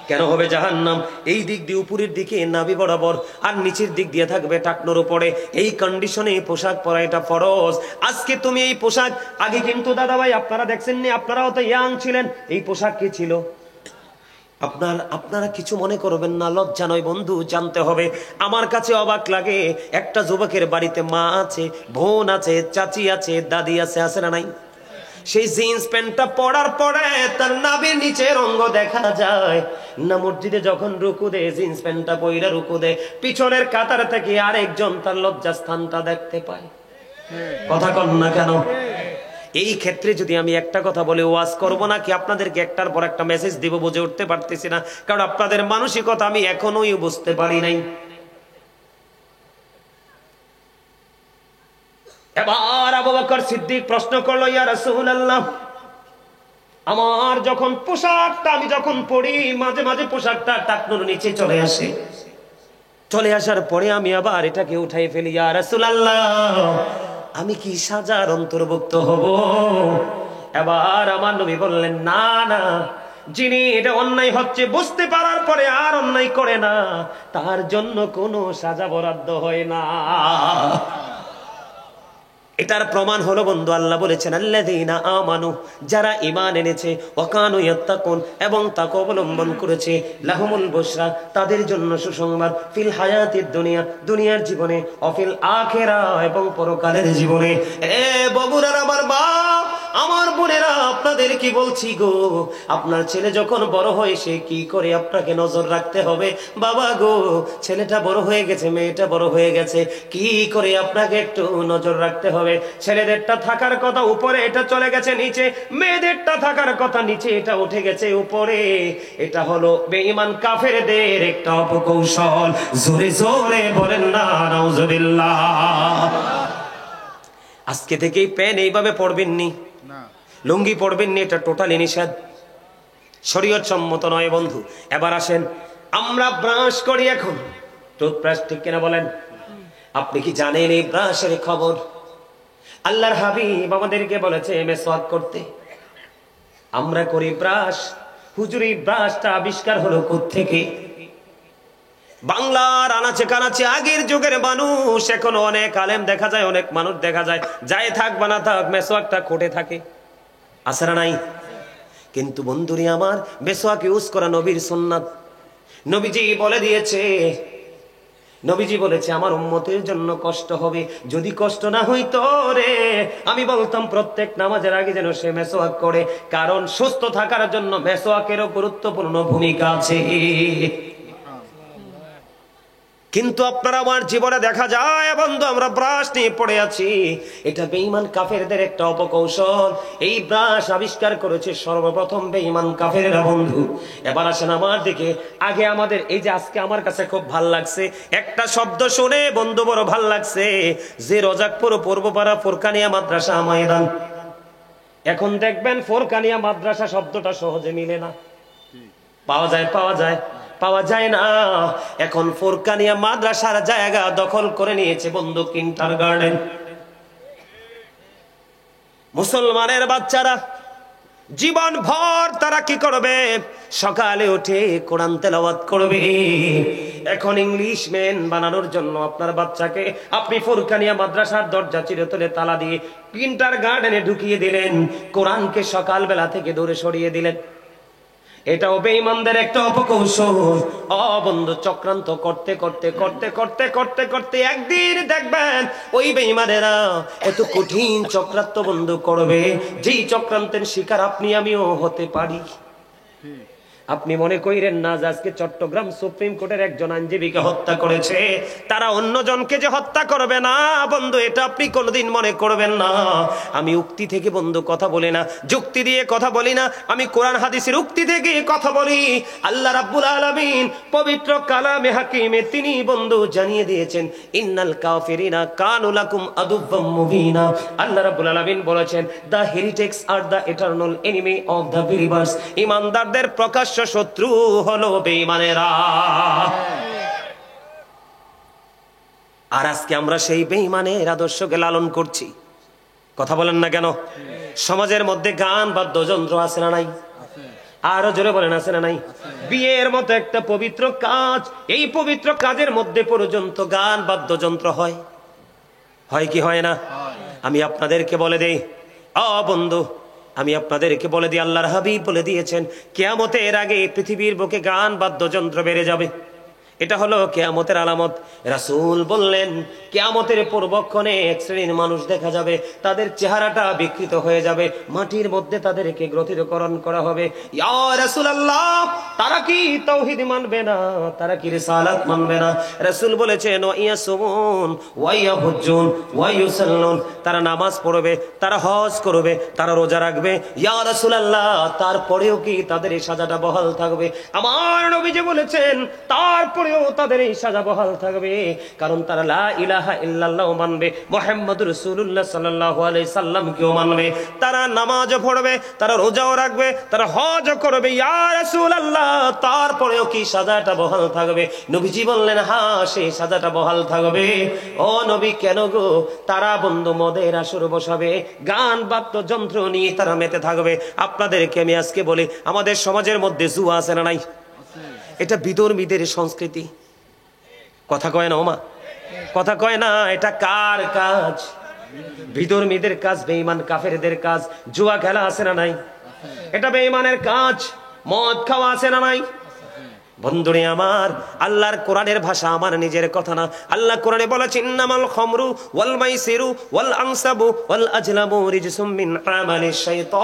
কেন হবে জাহান্নাম? এই দিক দিয়ে উপরের দিকে নাভি বরাবর, আর নিচের দিক দিয়ে থাকবে টাকনুর উপরে। এই কন্ডিশনে পোশাক পরা এটা ফরজ। আজকে তুমি এই পোশাক, আগে কিন্তু দাদা ভাই আপনারা দেখছেননি, আপনারাও তো ইয়াং ছিলেন, এই পোশাক কি ছিল? আপনারা কিছু মনে করবেন না, লজ্জা নয় বন্ধু, জানতে হবে। আমার কাছে অবাক লাগে, একটা যুবকের বাড়িতে মা আছে, বোন আছে, চাচি আছে, দাদি আছে, আছে না নাই? সেই জিন্স প্যান্টটা পরার পরে তার নাভির নিচের অঙ্গ দেখা যায় না। মসজিদে যখন রুকু দেয়, জিন্স প্যান্টটা পইরা রুকু দেয়, পিছনের কাতার থেকে আরেকজন তার লজ্জাস্থানটা দেখতে পায়। কথা কন না কেন? এই ক্ষেত্রে যদি আমি একটা কথা বলে ওয়াজ করবো না কি আপনাদেরকে একটার পর একটা মেসেজ দিব, বুঝে উঠতে পারতেছি না, কারণ আপনাদের মানসিকতা আমি এখনোই বুঝতে পারি নাই। এবার আবু বকর সিদ্দিক প্রশ্ন করলো, ইয়া রাসূলুল্লাহ, আমার যখন পোশাকটা আমি যখন পরি, মাঝে মাঝে পোশাকটা টাকনুর নিচে চলে আসে, চলে আসার পরে আমি আবার এটাকে উঠাই ফেলি, ইয়া রাসূলুল্লাহ, আমি কি সাজার অন্তর্ভুক্ত হব? এবার আমার নবী বললেন, না না, যিনি এটা অন্যায় হচ্ছে বুঝতে পারার পরে আর অন্যায় করে না, তার জন্য কোনো সাজা বরাদ্দ হয় না। এটার প্রমাণ হলো বন্ধু, আল্লাহ বলেছেন আল্লাযীনা আমানু, যারা ঈমান এনেছে, ওয়া কানু ইয়াত্তাকুন, এবং তাকওয়া অবলম্বন করেছে, লাহুমুল বুশরা, তাদের জন্য সুসংবাদ, ফিল হায়াতিদ দুনিয়া, দুনিয়ার জীবনে, অফিল আখিরাহ, এবং পরকালের জীবনে। এ বগুড়ার আমার বাপ, আমার বোনেরা, আপনাদের কি বলছি গো, আপনার ছেলে যখন বড় হয় সে কি করে আপনাকে নজর রাখতে হবে। বাবা গো, ছেলেটা বড় হয়ে গেছে, মেয়েটা বড় হয়ে গেছে, কি করে আপনাকে একটু নজর রাখতে হবে। ছেলেদেরটা থাকার কথা উপরে, এটা চলে গেছে নিচে, মেয়েদেরটা থাকার কথা নিচে, এটা উঠে গেছে উপরে। এটা হলো বেঈমান কাফেরদের একটা অপকৌশল। জোরে জোরে বলেন না নাউজুবিল্লাহ। আজকে থেকেই প্যান এইভাবে পড়বেন নি, লুঙ্গি পড়বেন নি, এটা টোটালি নিষেধ, শরীয়ত সম্মত নয় বন্ধু। এবার আসেন, আমরা ব্রাশ করি এখন, টুথব্রাশ, ঠিক কিনা বলেন? আপনি কি জানেন এই ব্রাশের খবর? আল্লাহর হাবিব আমাদেরকে বলেছে মেসওয়াক করতে, আমরা করি ব্রাশ। হুজুর, এই ব্রাশটা আবিষ্কার হলো কোত্থেকে? বাংলার আনাচে কানাচে আগের যুগের মানুষ এখনো অনেক আলেম দেখা যায়, অনেক মানুষ দেখা যায় যাই থাক বা না থাক মেসওয়াকটা কোটে থাকে, আছে না নাই? কিন্তু বন্ধুরি আমার, মেসওয়াক ইউজ করা নবীর সুন্নাত। নবীজি বলে দিয়েছে, নবীজি বলেছে আমার উম্মতের জন্য কষ্ট হবে, যদি কষ্ট না হইতো রে আমি বলতাম প্রত্যেক নামাজের আগে যেন সে মেসওয়াক করে, কারণ সুস্থ থাকার জন্য মেসওয়াকেরও গুরুত্বপূর্ণ ভূমিকা আছে। কিন্তু আপনারা আমার জীবনে দেখা যায় বন্ধু আমরা ব্রাশ নিয়ে পড়ে আছি, এটা বেঈমান কাফেরদের একটা অপকৌশল। এই ব্রাশ আবিষ্কার করেছে সর্বপ্রথম বেঈমান কাফেররা বন্ধু। এবার আসেন আমার দিকে, আগে আমাদের এই যে আজকে আমার কাছে খুব ভাল লাগছে একটা শব্দ শুনে বন্ধু, বড় ভাল লাগছে যে রোজাকপুর পূর্বপাড়া ফোরকানিয়া মাদ্রাসা ময়দান। এখন দেখবেন ফোরকানিয়া মাদ্রাসা শব্দটা সহজে মিলে না, পাওয়া যায় না। এখন ফোরকানিয়া মাদ্রাসার জায়গা দখল করে নিয়েছে বন্ধু কিন্ডারগার্টেন। মুসলমানের বাচ্চারা জীবন ভর তারা কি করবে? সকালে উঠে কোরআন তেলাওয়াত করবে। এখন ইংলিশ ম্যান বানানোর জন্য আপনার বাচ্চাকে আপনি ফোরকানিয়া মাদ্রাসার দরজা চিরতরে তালা দিয়ে কিন্ডারগার্টেনে ঢুকিয়ে দিলেন, কোরআনকে সকালবেলা থেকে দূরে সরিয়ে দিলেন। এটাও বেঈমানদের একটা অপকৌশল। বন্ধু চক্রান্ত করতে করতে করতে করতে করতে করতে একদিন দেখবেন ওই বেঈমানেরা এত কঠিন চক্রান্ত বন্ধু করবে, যেই চক্রান্তের শিকার আপনি আমিও হতে পারি। আপনি মনে করেন না যে আজকে চট্টগ্রাম সুপ্রিম কোর্টের একজন আইনজীবীকে হত্যা করেছে, তারা অন্যজনকে যে হত্যা করবে না বন্ধু, এটা আপনি কোনোদিন মনে করবেন না। আমি উক্তি থেকে বন্ধু কথা বলি না, যুক্তি দিয়ে কথা বলি না, আমি কোরআন হাদিসের উক্তি থেকে কথা বলি। আল্লাহ রাব্বুল আলামিন পবিত্র কালামে হাকিমে তিনি বন্ধু জানিয়ে দিয়েছেন, ইন্নাল কাফিরিনা কানু লাকুম আদুওয়াম মুবিনা। আল্লাহ রাব্বুল আলামিন বলেছেন, দ্য হেরিটেক্স are the eternal enemy of the believers. ঈমানদারদের প্রকাশ্য শত্রু হলো বেঈমানেরা। আর আজকে আমরা সেই বেঈমানের আদর্শকে লালন করছি। কথা বলেন না কেন? সমাজের মধ্যে গান বাদ্যযন্ত্র আছে না নাই? আরো জোরে বলেন আছে না নাই? বিয়ের মতো একটা পবিত্র কাজ, এই পবিত্র কাজের মধ্যে পর্যন্ত গান বাদ্যযন্ত্র হয় কি হয় না? আমি আপনাদেরকে বলে দেই বন্ধু, আমি আপনাদেরকে বলে দিই, আল্লাহর হাবিব বলে দিয়েছেন কিয়ামতের আগে পৃথিবীর বুকে গান বাদ্যযন্ত্র বেড়ে যাবে। এটা হলো কিয়ামতের আলামত। রাসূল বললেন কিয়ামতের পূর্বক্ষণে এক শ্রেণীর মানুষ দেখা যাবে, তাদের চেহারাটা বিকৃত হয়ে যাবে, মাটির মধ্যে তাদেরকে গ্রথিতকরণ করা হবে। ইয়া রাসূলুল্লাহ, তারা কি তাওহীদ মানবে না? তারা কি রিসালাত মানবে না? রাসূল বলেছেন ওয়াইয়াসুমুন ওয়াইয়াহুজ্জুন ওয়াইয়ুসাল্লুন, তারা নামাজ পড়বে, তারা হজ করবে, তারা রোজা রাখবে। ইয়া রাসূলুল্লাহ, তারপরেও কি তাদের এই সাজাটা বহাল থাকবে? আমার নবীজি বলেছেন তারপরে তাদের এই সাজা বহাল থাকবে, কারণ তারা লা ইলাহা ইল্লাল্লাহ মানবে, মুহাম্মদুর রাসূলুল্লাহ সাল্লাল্লাহু আলাইহি সাল্লাম কেও মানবে, তারা নামাজও পড়বে, তারা রোজাও রাখবে, তারা হজও করবে। ইয়া রাসূলুল্লাহ, তারপরেও কি সাজাটা বহাল থাকবে? নবীজি বললেন হ্যাঁ, সেই সাজাটা বহাল থাকবে। ও নবী, কেন গো? তারা বন্ধু মদের আসর বসাবে, গান বাদ্যযন্ত্র নিয়ে তারা মেতে থাকবে। আপনাদেরকে আমি আজকে বলি, আমাদের সমাজের মধ্যে জুয়া আছে না নাই? এটা বিধর্মীদের সংস্কৃতি। কথা কয় না ওমা? কথা কয় না? এটা কার কাজ? বিধর্মীদের কাজ, বেঈমান কাফেরদের কাজ। জুয়া খেলা আছে না নাই? এটা বেঈমানের কাজ। মদ খাওয়া আছে না নাই? বন্ধুরে আমার, আল্লাহর কোরআনের ভাষা আমার নিজের কথা না। আল্লাহ কোরআনে বলেছেন ইন্নামাল খামরু ওয়াল মাইসিরু ওয়াল আনসাবু ওয়াল আজলামু রিজসুম মিন আমালিশ শাইতান।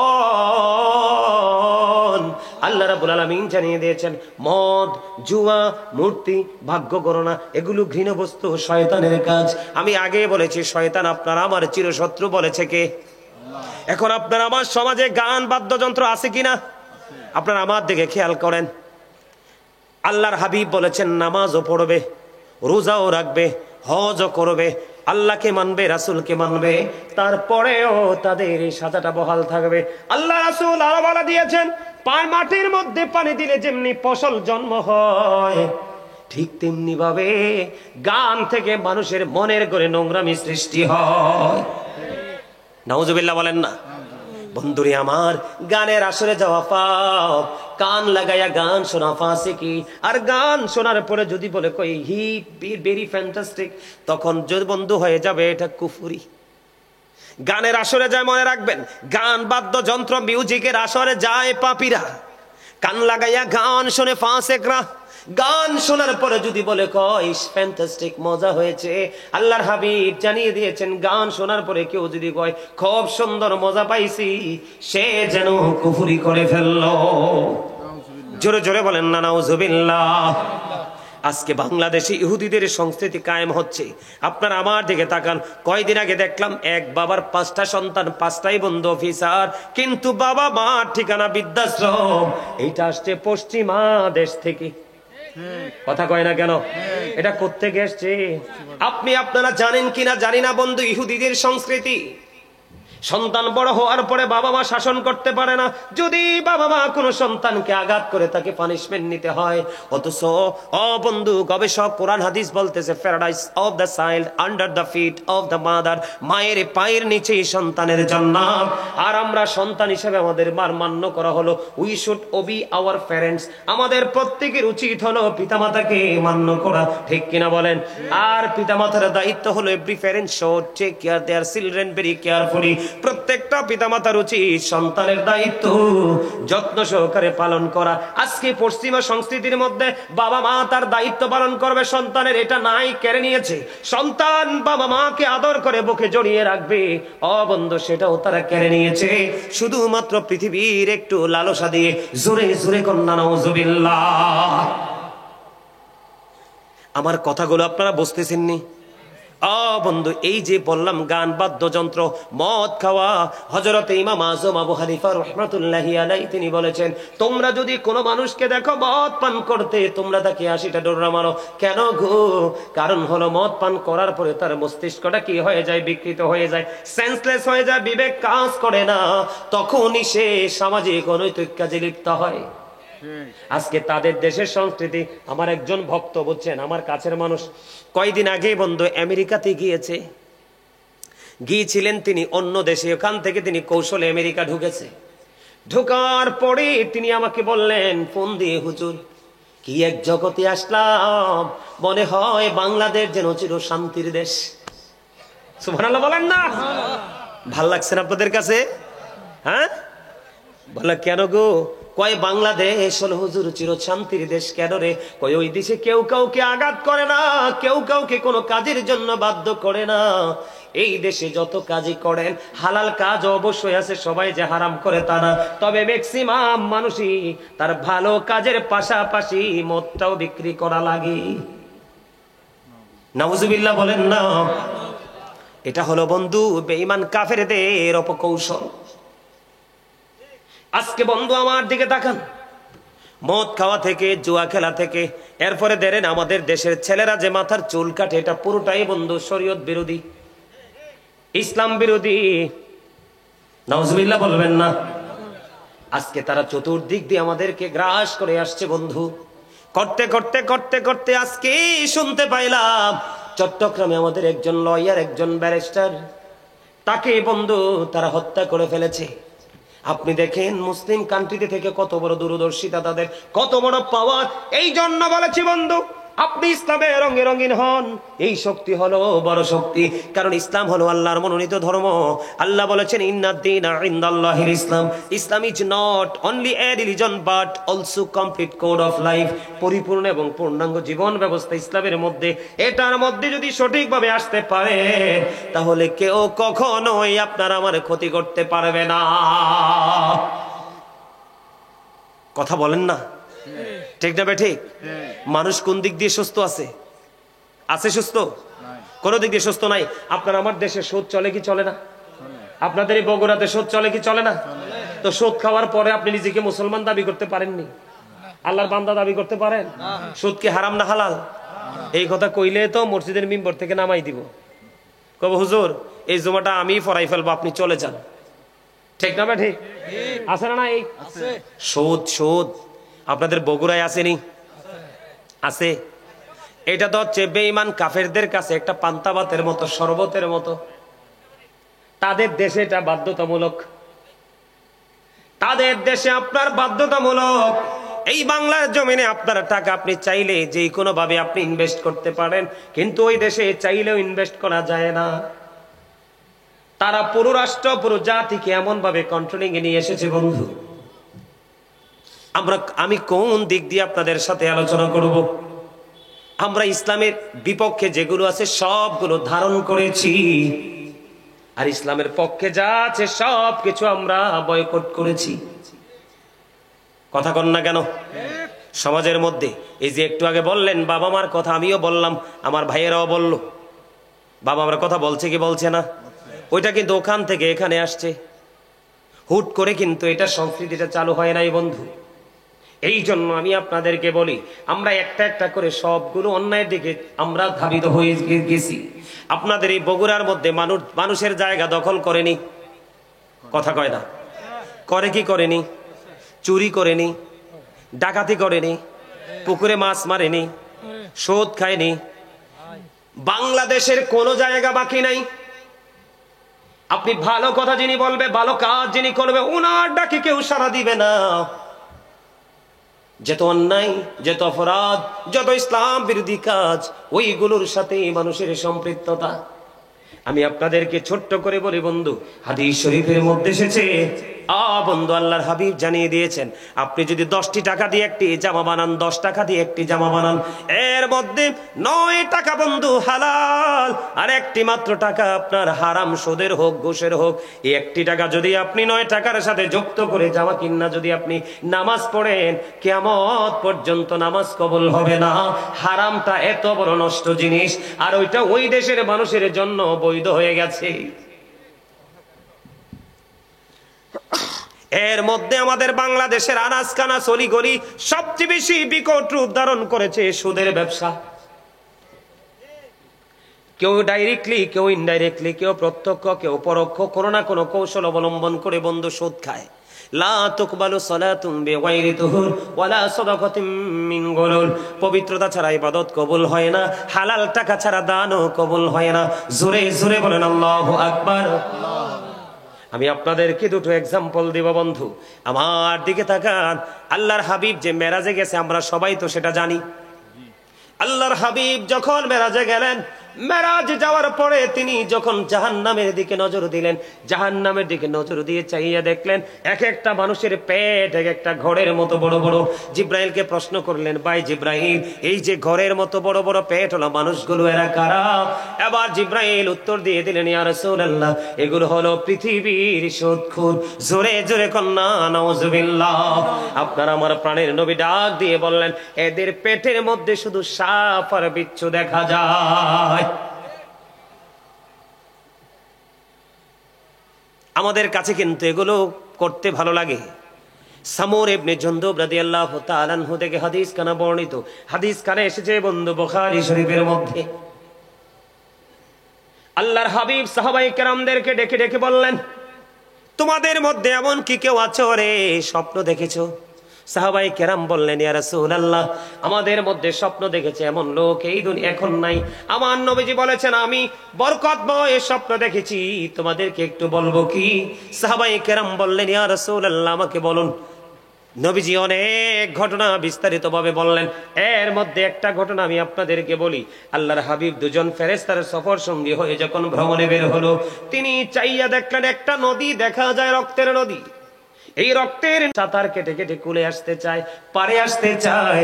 আল্লাহ রাব্বুল আলামিন জানিয়ে দিয়েছেন মদ, জুয়া, মূর্তি, ভাগ্য গণনা এগুলো ঘৃণ্য বস্তু, শয়তানের কাজ। আমি আগে বলেছি শয়তান আপনার আমার চিরশত্রু, বলেছে কে? এখন আপনার আমার সমাজে গান বাদ্যযন্ত্র আছে কিনা? আপনারা আমার দিকে খেয়াল করেন। আল্লাহর হাবিব বলেছেন নামাজও পড়বে, রোজাও রাখবে, হজও করবে, আল্লাহকে মানবে, রাসূলকে মানবে, তারপরেও তাদের এই সাজাটা বহাল থাকবে। আল্লাহ রাসূল আরো বলে দিয়েছেন মাটির মধ্যে পানি দিলে যেমনি ফসল জন্ম হয়, ঠিক তেমনি ভাবে গান থেকে মানুষের মনের করে নোংরামি সৃষ্টি হয়। নাউজুবিল্লাহ বলেন না? বন্ধুরে আমার, গানের আসরে যাওয়া পাপ, কান লাগাইয়া গান শোনা ফাসিকি। আর গান শোনার পরে যদি বলে কই হি ভেরি ফ্যান্টাস্টিক, তখন যদি বন্ধু হয়ে যাবে এটা কুফরি। গানের আসরে যায়, মনে রাখবেন, গান বাদ্যযন্ত্র মিউজিকের আসরে যায় পাপীরা। কান লাগাইয়া গান শুনে ফাসিকরা। গান শোনার পরে যদি বলে কয় ফ্যান্টাস্টিক, মজা হয়েছে, আল্লাহর হাবিব জানিয়ে দিয়েছেন গান শোনার পরে কেউ যদি কয় খুব সুন্দর মজা পাইছি, সে যেন কুফরি করে ফেললো। জোরে জোরে বলেন না নাউজুবিল্লাহ। আজকে বাংলাদেশে ইহুদিদের সংস্কৃতি কায়েম হচ্ছে। আপনারা আমার দিকে তাকান, কয়দিন আগে দেখলাম এক বাবার 5টা সন্তান, 5টাই বন্ধু অফিসার, কিন্তু বাবা মার ঠিকানা বৃদ্ধাশ্রম। এইটা আসছে পশ্চিমা দেশ থেকে। কথা কয় না কেন? এটা কোত্থেকে এসছে? আপনারা জানেন কিনা জানি না বন্ধু, ইহুদিদের সংস্কৃতি সন্তান বড় হওয়ার পরে বাবা মা শাসন করতে পারে না। যদি বাবা মা কোনো সন্তানকে আঘাত করে তাকে পানিশমেন্ট নিতে হয়। অথচ বন্ধু, গবেষক কোরআন হাদিস বলতেছে paradise of the child under the feet of the mother, মায়ের পায়ের নিচেই সন্তানের জান্নাত। আর আমরা সন্তান হিসেবে আমাদের মান্য করা হলো we should Obi our parents. আমাদের প্রত্যেকের উচিত হলো পিতামাতাকে মান্য করা, ঠিক কিনা বলেন? আর পিতামাতার দায়িত্ব হলো every parent should take care their children very carefully. প্রত্যেকটা পিতামাতার উচিত সন্তানের দায়িত্ব যত্ন সহকারে পালন করা। আজকে পশ্চিমা সংস্কৃতির মধ্যে বাবা মা তার দায়িত্ব পালন করবে সন্তানের, এটা নাই, কেড়ে নিয়েছে। সন্তান বাবা মাকে আদর করে বুকে জড়িয়ে রাখবে, বন্ধু, সেটাও তারা কেড়ে নিয়েছে শুধুমাত্র পৃথিবীর একটু লালসা দিয়ে। জোরে জোরে কন্যা নাউজুবিল্লাহ। আমার কথাগুলো আপনারা বুঝতেছেননি? বন্ধু, এই যে বললাম গান বাদ্যযন্ত্র, মদ খাওয়া, হযরতে ইমাম আযম আবু হানিফা রাহমাতুল্লাহি আলাইহি তিনি বলেছেন, তোমরা যদি কোনো মানুষকে দেখো মদ পান করতে, তোমরা তাকে 80টা ডোরা মারো। কেন গো? কারণ হলো মদ পান করার পরে তার মস্তিষ্কটা কি হয়ে যায়? বিকৃত হয়ে যায়, সেন্সলেস হয়ে যায়, বিবেক কাজ করে না, তখনই সে সামাজিক অনৈতিক কাজে লিপ্ত হয়। আজকে তাদের দেশের সংস্কৃতি। আমার একজন ভক্ত, বুঝছেন, আমার কাছের মানুষ, কয়দিন আগে বন্ধু আমেরিকাতে গিয়েছিলেন তিনি অন্য দেশে। ওখান থেকে তিনি কৌশলে আমেরিকা ঢুকেছে। ঢোকার পরে তিনি আমাকে বললেন ফোন দিয়ে, হুজুর, কি এক জগতে আসলাম, মনে হয় বাংলাদেশ যেন চির শান্তির দেশ। সুবহানাল্লাহ বলেন না? ভাল লাগছে না আপনাদের কাছে? হ্যাঁ, বলে কেন গো? কয় বাংলাদেশ হলো হুজুর চির শান্তির দেশ। কেন রে? কয় ওই দেশে কেউ কাউকে আঘাত করে না, কেউ কাউকে কোনো কাজের জন্য বাধ্য করে না। এই দেশে যত কাজই করেন হালাল কাজ অবশ্যই আছে, সবাই যে হারাম করে তা না, তবে ম্যাক্সিমাম মানুষই তার ভালো কাজের পাশাপাশি মদটাও বিক্রি করা লাগে। নাউজুবিল্লাহ বলেন না? এটা হলো বন্ধু বেঈমান কাফেরদের অপকৌশল। আজকে বন্ধু আমার দিকে তাকান, মদ খাওয়া থেকে, জুয়া খেলা থেকে, এরপরে দেখেন আমাদের দেশের ছেলেরা যে মাথার চুল কাটে, এটা পুরোটাই বন্ধু শরীয়ত বিরোধী, ইসলাম বিরোধী। নাউজুবিল্লাহ বলবেন না? আজকে তারা চতুর্দিক দিয়ে আমাদেরকে গ্রাস করে আসছে বন্ধু। করতে করতে করতে করতে আজকে শুনতে পাইলাম চট্টগ্রামে আমাদের একজন লয়ার, একজন ব্যারিস্টার, তাকে বন্ধু তারা হত্যা করে ফেলেছে। আপনি দেখেন মুসলিম কান্ট্রিতে থেকে কত বড় দূরদর্শিতা তাদের, কত বড় পাওয়ার। এই জন্য বলেছি বন্ধু, আপনি ইসলামে রঙে রঙিন হন, এই শক্তি হলো বড় শক্তি, কারণ ইসলাম হলো আল্লাহর মনোনীত ধর্ম। আল্লাহ বলেছেন ইন্নাদ-দীনা ইনদাল্লাহিল ইসলাম। Islam is not only a religion but also complete code of life. পরিপূর্ণ এবং পূর্ণাঙ্গ জীবন ব্যবস্থা ইসলামের মধ্যে। এটার মধ্যে যদি সঠিকভাবে আসতে পারে, তাহলে কেউ কখনোই আপনার আমার ক্ষতি করতে পারবে না। কথা বলেন না? ঠিক না ঠিক? মানুষ কোন দিক দিয়ে সুস্থ আছে? আছে সুস্থ? কোন দিক দিয়ে সুস্থ নাই। আপনার আমার দেশে সুদ চলে কি চলে না? আপনাদের এই বগুড়াতে সুদ চলে কি চলে না? তো সুদ খাওয়ার পরে আপনি নিজেকে মুসলমান দাবি করতে পারেননি, আল্লাহর বান্দা দাবি করতে পারেন? সুদ কি হারাম না হালাল? এই কথা কইলে তো মসজিদের মিম্বর থেকে নামাই দিব, কব হুজুর এই জুমাটা আমি ফরাই ফেলবো, আপনি চলে যান। ঠিক না ঠিক? আছে না? এই সুদ, সুদ আপনাদের বগুড়ায় আসেনি? আছে। এটা তো হচ্ছে বেঈমান কাফেরদের কাছে একটা পান্তাবাতের মতো, শরবতের মতো। তাদের দেশে এটা বাধ্যতামূলক। তাদের দেশে আপনার বাধ্যতামূলক এই বাংলার জমিনে আপনার টাকা আপনি চাইলে যে কোনো ভাবে আপনি ইনভেস্ট করতে পারেন, কিন্তু ওই দেশে চাইলেও ইনভেস্ট করা যায় না। তারা পুরো রাষ্ট্র পুরো জাতিকে এমন ভাবে কন্ট্রোলিং এ নিয়ে এসেছে বন্ধু। আমি কোন দিক দিয়ে আপনাদের সাথে আলোচনা করব? আমরা ইসলামের বিপক্ষে যেগুলো আছে সবগুলো ধারণ করেছি, আর ইসলামের পক্ষে যা আছে সব কিছু আমরা বয়কট করেছি। কথা কন না কেন? সমাজের মধ্যে এই যে একটু আগে বললেন বাবা মার কথা, আমিও বললাম, আমার ভাইয়েরাও বলল, বাবা মার কথা বলছে কি বলছে না? ওইটা কিন্তু ওখান থেকে এখানে আসছে, হুট করে কিন্তু এটা সংস্কৃতিটা চালু হয় নাই বন্ধু। এই জন্য আমি আপনাদেরকে বলি, আমরা একটা একটা করে সবগুলো অন্যায়ের দিকে আমরা ধাবিত হয়ে গেছি। আপনাদের এই বগুড়ার মধ্যে মানুষের জায়গা দখল করেনি, কথা কয় না? করে কি করেনি? চুরি করেনি, ডাকাতি করেনি, পুকুরে মাছ মারেনি, সুদ খায়নি। বাংলাদেশের কোনো জায়গা বাকি নাই। আপনি ভালো কথা যিনি বলবে, ভালো কাজ যিনি করবে, ওনার ডাকে কেউ সাড়া দিবে না। যত অন্যায়, যত অপরাধ, যত ইসলাম বিরোধী কাজ, ওইগুলোর সাথে মানুষের সম্পৃক্ততা। আমি আপনাদেরকে ছোট্ট করে বলি বন্ধু, হাদিস শরীফের মধ্যে এসেছে, বন্ধু আল্লাহর হাবিব জানিয়ে দিয়েছেন, আপনি যদি 10টি টাকা দিয়ে একটি জামা বানান, 10 টাকা দিয়ে একটি জামা বানান, এর মধ্যে 9 টাকা বন্ধু হালাল, আর একটি মাত্র টাকা আপনার হারাম, সুদের হোক ঘুষের হোক। এই একটি টাকা যদি আপনি 9 টাকার সাথে যুক্ত করে জামা কিনা যদি আপনি নামাজ পড়েন, কিয়ামত পর্যন্ত নামাজ কবুল হবে না। হারামটা এত বড় নষ্ট জিনিস, আর ওইটা ওই দেশের মানুষের জন্য বৈধ হয়ে গেছে। এর মধ্যে আমাদের বাংলাদেশের আনাচকানা অলিগলি সবচেয়ে বেশি বিকট রূপ ধারণ করেছে সুদের ব্যবসা। কেউ ডাইরেক্টলি, কেউ ইনডাইরেক্টলি, কেউ প্রত্যক্ষ, কেউ পরোক্ষ, কোনো না কোনো কৌশল অবলম্বন করে বন্ধু সুদ খায়। লা তুকবালু সালাতুন বিগাইরি তুহুর ওয়ালা সাদাকাতুম মিন গুলুল। পবিত্রতা ছাড়া ইবাদত কবুল হয় না, হালাল টাকা ছাড়া দানও কবুল হয় না। জোরে জোরে বলেন আল্লাহু আকবার। আমি আপনাদেরকে দুটো এক্সাম্পল দিব বন্ধু, আমার দিকে তাকান। আল্লাহর হাবিব যে মেরাজে গেছে, আমরা সবাই তো সেটা জানি। আল্লাহর হাবিব যখন মেরাজে গেলেন, মেরাজ যাওয়ার পরে তিনি যখন জাহান্নামের দিকে নজর দিলেন, জাহান্নামের দিকে নজর দিয়ে চাইয়া দেখলেন এক একটা মানুষের পেট এক একটা ঘরের মতো বড় বড়। জিব্রাইলকে প্রশ্ন করলেন, ভাই জিব্রাইল, এই যে ঘরের মতো বড় বড় পেট হলো মানুষগুলো, এরা কারা? এবার জিব্রাইল উত্তর দিয়ে দিলেন, ইয়া রাসূলুল্লাহ, এগুলো হলো পৃথিবীর সুদখোর। জোরে জোরে কন্যা নাউজুবিল্লাহ। আপনার আমার প্রাণের নবী ডাক দিয়ে বললেন, এদের পেটের মধ্যে শুধু সাপ আর বিচ্ছু দেখা যায়। আমাদের কাছে কিন্তু এগুলো করতে ভালো লাগে। সামুর ইবনে জুনদুব রাদিয়াল্লাহু তাআলা আনহু থেকে হাদিস কানা বর্ণিত, হাদিস কানে এসেছে বন্ধু বুখারী শরীফের মধ্যে। আল্লাহর হাবিব সাহাবায়ে কেরামদেরকে ডেকে ডেকে বললেন, তোমাদের মধ্যে এমন কি কেউ আছো রে স্বপ্ন দেখেছো? সাহাবায়ে কেরাম বললেন, ইয়া রাসূলুল্লাহ, আমাদের মধ্যে স্বপ্ন দেখেছে এমন লোক এই দুনিয়া এখন নাই। আমার নবীজি বলেছেন, আমি বরকতময় স্বপ্ন দেখেছি, তোমাদেরকে একটু বলবো কি? সাহাবায়ে কেরাম বললেন, ইয়া রাসূলুল্লাহ, আমাকে বলুন। নবীজি অনেক ঘটনা বিস্তারিত ভাবে বললেন। এর মধ্যে একটা ঘটনা আমি আপনাদেরকে বলি। আল্লাহর হাবিব দুজন ফেরেশতার সফর সঙ্গী হয়ে যখন ভ্রমণে বের হলো, তিনি চাইয়া দেখলেন একটা নদী দেখা যায়, রক্তের নদী। এই রক্তের সাঁতার কেটে কেটে কুলে আসতে চায়, পারে আসতে চায়।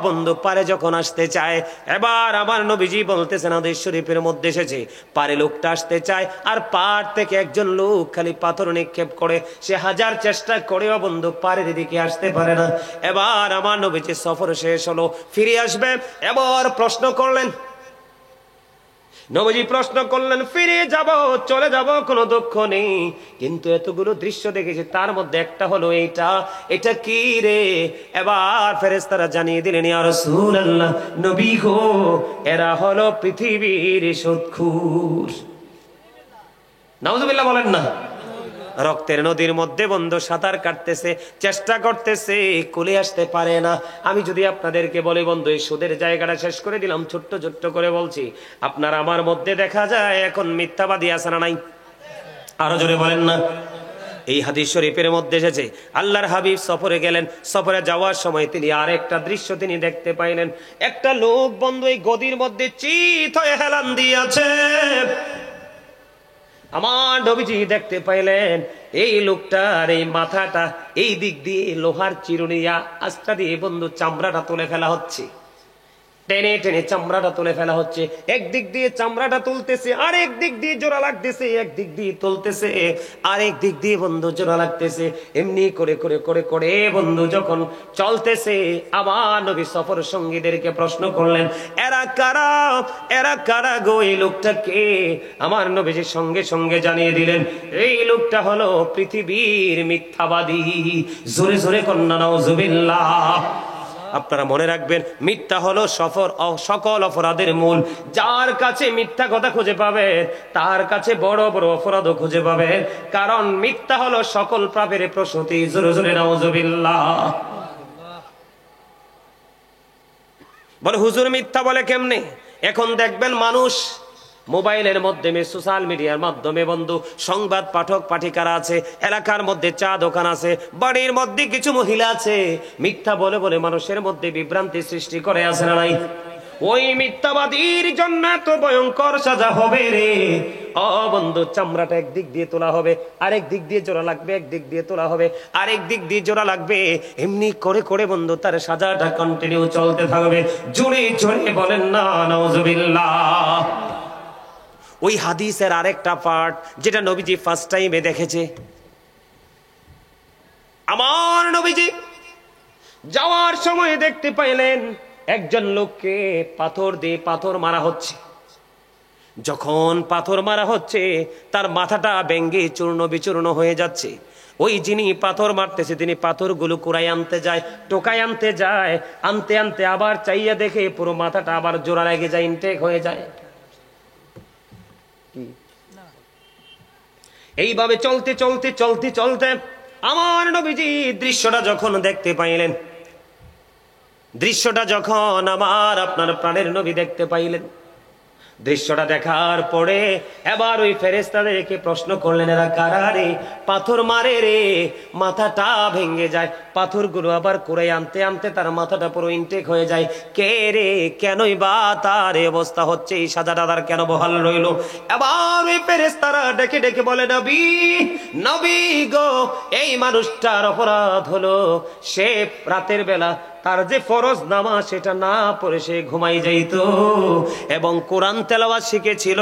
বন্ধু, পারে যখন আসতে চায়, এবার আমার নবীজি বলতেছেন, হাদিস শরীফের মধ্যে এসেছে, পারে লোকটা আসতে চায়, আর পার থেকে একজন লোক খালি পাথর নিক্ষেপ করে, সে হাজার চেষ্টা করেও বন্ধু পারের দিকে আসতে পারে না। এবার আমার নবীজি সফর শেষ হলো, ফিরে আসবে, এবার প্রশ্ন করলেন, নবীজি প্রশ্ন করলেন, ফিরে যাব, চলে যাব, কোনো দুঃখ নেই, কিন্তু এতগুলো দৃশ্য দেখেছি, তার মধ্যে একটা হলো এইটা, এটা কি রে? এবার ফেরেশতারা জানিয়ে দিলেন, ইয়া রাসূলুল্লাহ, নবী গো, এরা হলো পৃথিবীর সুদখোর। নাউজুবিল্লাহ বলেন না। রক্তের নদীর মধ্যে বন্ধু সাঁতার কাটতেছে, চেষ্টা করতেছে, কুলে আসতে পারে না। আমি যদি আপনাদেরকে বলি বন্ধু, এই সুদের জায়গাটা শেষ করে দিলাম, ছোট্ট ছোট্ট করে বলছি, আপনার আমার মধ্যে দেখা যায় এখন মিথ্যাবাদী আছে না নাই? আরো জোরে বলেন না। এই হাদিস শরীফের মধ্যে এসেছে আল্লাহর হাবিব সফরে গেলেন, সফরে যাওয়ার সময় তিনি আরেকটা দৃশ্য তিনি দেখতে পাইলেন। একটা লোক বন্ধু এই গদির মধ্যে চিত হয়ে হেলান দিয়েছে। আমার নবীজি দেখতে পাইলেন এই লোকটার এই মাথাটা এই দিক দিয়ে লোহার চিরুনিয়া আস্তা দিয়ে বন্ধু চামড়াটা তুলে ফেলা হচ্ছে, টেনে টেনে চামড়াটা তুলে ফেলা হচ্ছে। একদিক দিয়ে চামড়াটা তুলতেছে, আরেক দিক দিয়ে জোড়া লাগতেছে, একদিক দিয়ে তুলতেছে, আরেক দিক দিয়ে বন্ধু জোড়া লাগতেছে। এমনি করে করে করে করে বন্ধু যখন চলতেছে, আবার নবী সফর সঙ্গীদেরকে প্রশ্ন করলেন, এরা কারা, এরা কারা গো, এই লোকটা কে? আমার নবীজি সঙ্গে সঙ্গে জানিয়ে দিলেন, এই লোকটা হলো পৃথিবীর মিথ্যাবাদী। জোরে জোরে কন্যা নাউজুবিল্লাহ। আপনারা মনে রাখবেন, মিথ্যা হলো সকল অপরাধের মূল। যার কাছে মিথ্যা কথা খুঁজে পাবে তার কাছে বড় বড় অপরাধও খুঁজে পাবে, কারণ মিথ্যা হলো সকল পাপের প্রসূতি। জোরে জোরে নাউজুবিল্লাহ। বলে হুজুর মিথ্যা বলে কেমনে? এখন দেখবেন মানুষ মোবাইলের মাধ্যমে, সোশ্যাল মিডিয়ার মাধ্যমে বন্ধু সংবাদ পাঠক পাঠিকারা আছে, এলাকার মধ্যে চা দোকান আছে, বাড়ির মধ্যে কিছু মহিলা আছে, মিথ্যা বলে বলে মানুষের মধ্যে বিভ্রান্তি সৃষ্টি করে, আছে না নাই? ওই মিথ্যাবাদীর জন্য তো ভয়ঙ্কর সাজা হবে রে। ও বন্ধু, চামড়াটা একদিক দিয়ে তোলা হবে, আরেক দিক দিয়ে জোড়া লাগবে, একদিক দিয়ে তোলা হবে, আরেক দিক দিয়ে জোড়া লাগবে। এমনি করে করে বন্ধু তার সাজাটা কন্টিনিউ চলতে থাকবে। জোরে জোরে বলেন না নাউজুবিল্লাহ। ওই হাদিসের আরেকটা পার্ট যেটা নবীজি ফার্স্ট টাইমে দেখেছে, আমার নবীজি যাওয়ার সময় দেখতে পাইলেন একজন লোককে পাথর দিয়ে পাথর মারা হচ্ছে। যখন পাথর মারা হচ্ছে তার মাথাটা ভেঙে চূর্ণ বিচূর্ণ হয়ে যাচ্ছে। ওই যিনি পাথর মারতেছে তিনি পাথরগুলো কুড়াই আনতে যায়, টোকাই আনতে যায়, আনতে আনতে আবার চাইয়া দেখে পুরো মাথাটা আবার জোড়া লেগে যায়, ইনটেক হয়ে যায়। এইভাবে চলতে চলতে চলতে চলতে আমার নবীজি দৃশ্যটা যখন দেখতে পাইলেন, দৃশ্যটা যখন আমার আপনার প্রাণের নবী দেখতে পাইলেন, দৃশ্যটা দেখার পরে এবার ওই ফেরেশতাদেরকে প্রশ্ন করলেন, এরা কারা রে, পাথর মারে রে, মাথাটা ভেঙে যায়, পাথরগুলো আবার কুড়াই আনতে আনতে তার মাথাটা পুরো ইনটেক হয়ে যায়, কে রে, কেনই বা তার এই অবস্থা হচ্ছে, এই সাজাটা তার কেন বহাল রইল? এবার ওই ফেরেশতারা ডেকে ডেকে বলে, নবী, নবী গো, এই মানুষটার অপরাধ হলো সে রাতের বেলা তার যে ফরজ নামাজ সেটা না পড়ে সে ঘুমাই যাইত, এবং কোরআন তেলাওয়াত শিখেছিল,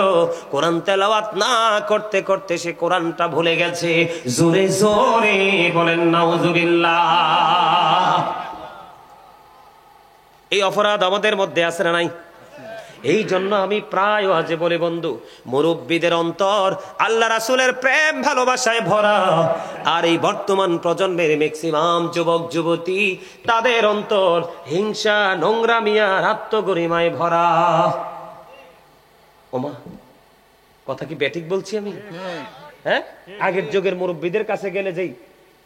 কোরআন তেলাওয়াত না করতে করতে সে কোরআনটা ভুলে গেছে। জোরে জোরে বলেন নাউজুবিল্লাহ। এই অপরাধ আমাদের মধ্যে আছে না নাই? এই জন্য আমি প্রায় আজে বলি বন্ধু, মুরব্বীদের অন্তর আল্লাহ রাসূলের প্রেম ভালোবাসায় ভরা, আর এই বর্তমান প্রজন্মের ম্যাক্সিমাম যুবক যুবতী তাদের অন্তর হিংসা, নোংরামি আর আত্মগরিমায় ভরা। ওমা, কথা কি ব্যাঠিক বলছি আমি? হ্যাঁ, আগের যুগের মুরব্বীদের কাছে গেলে যেই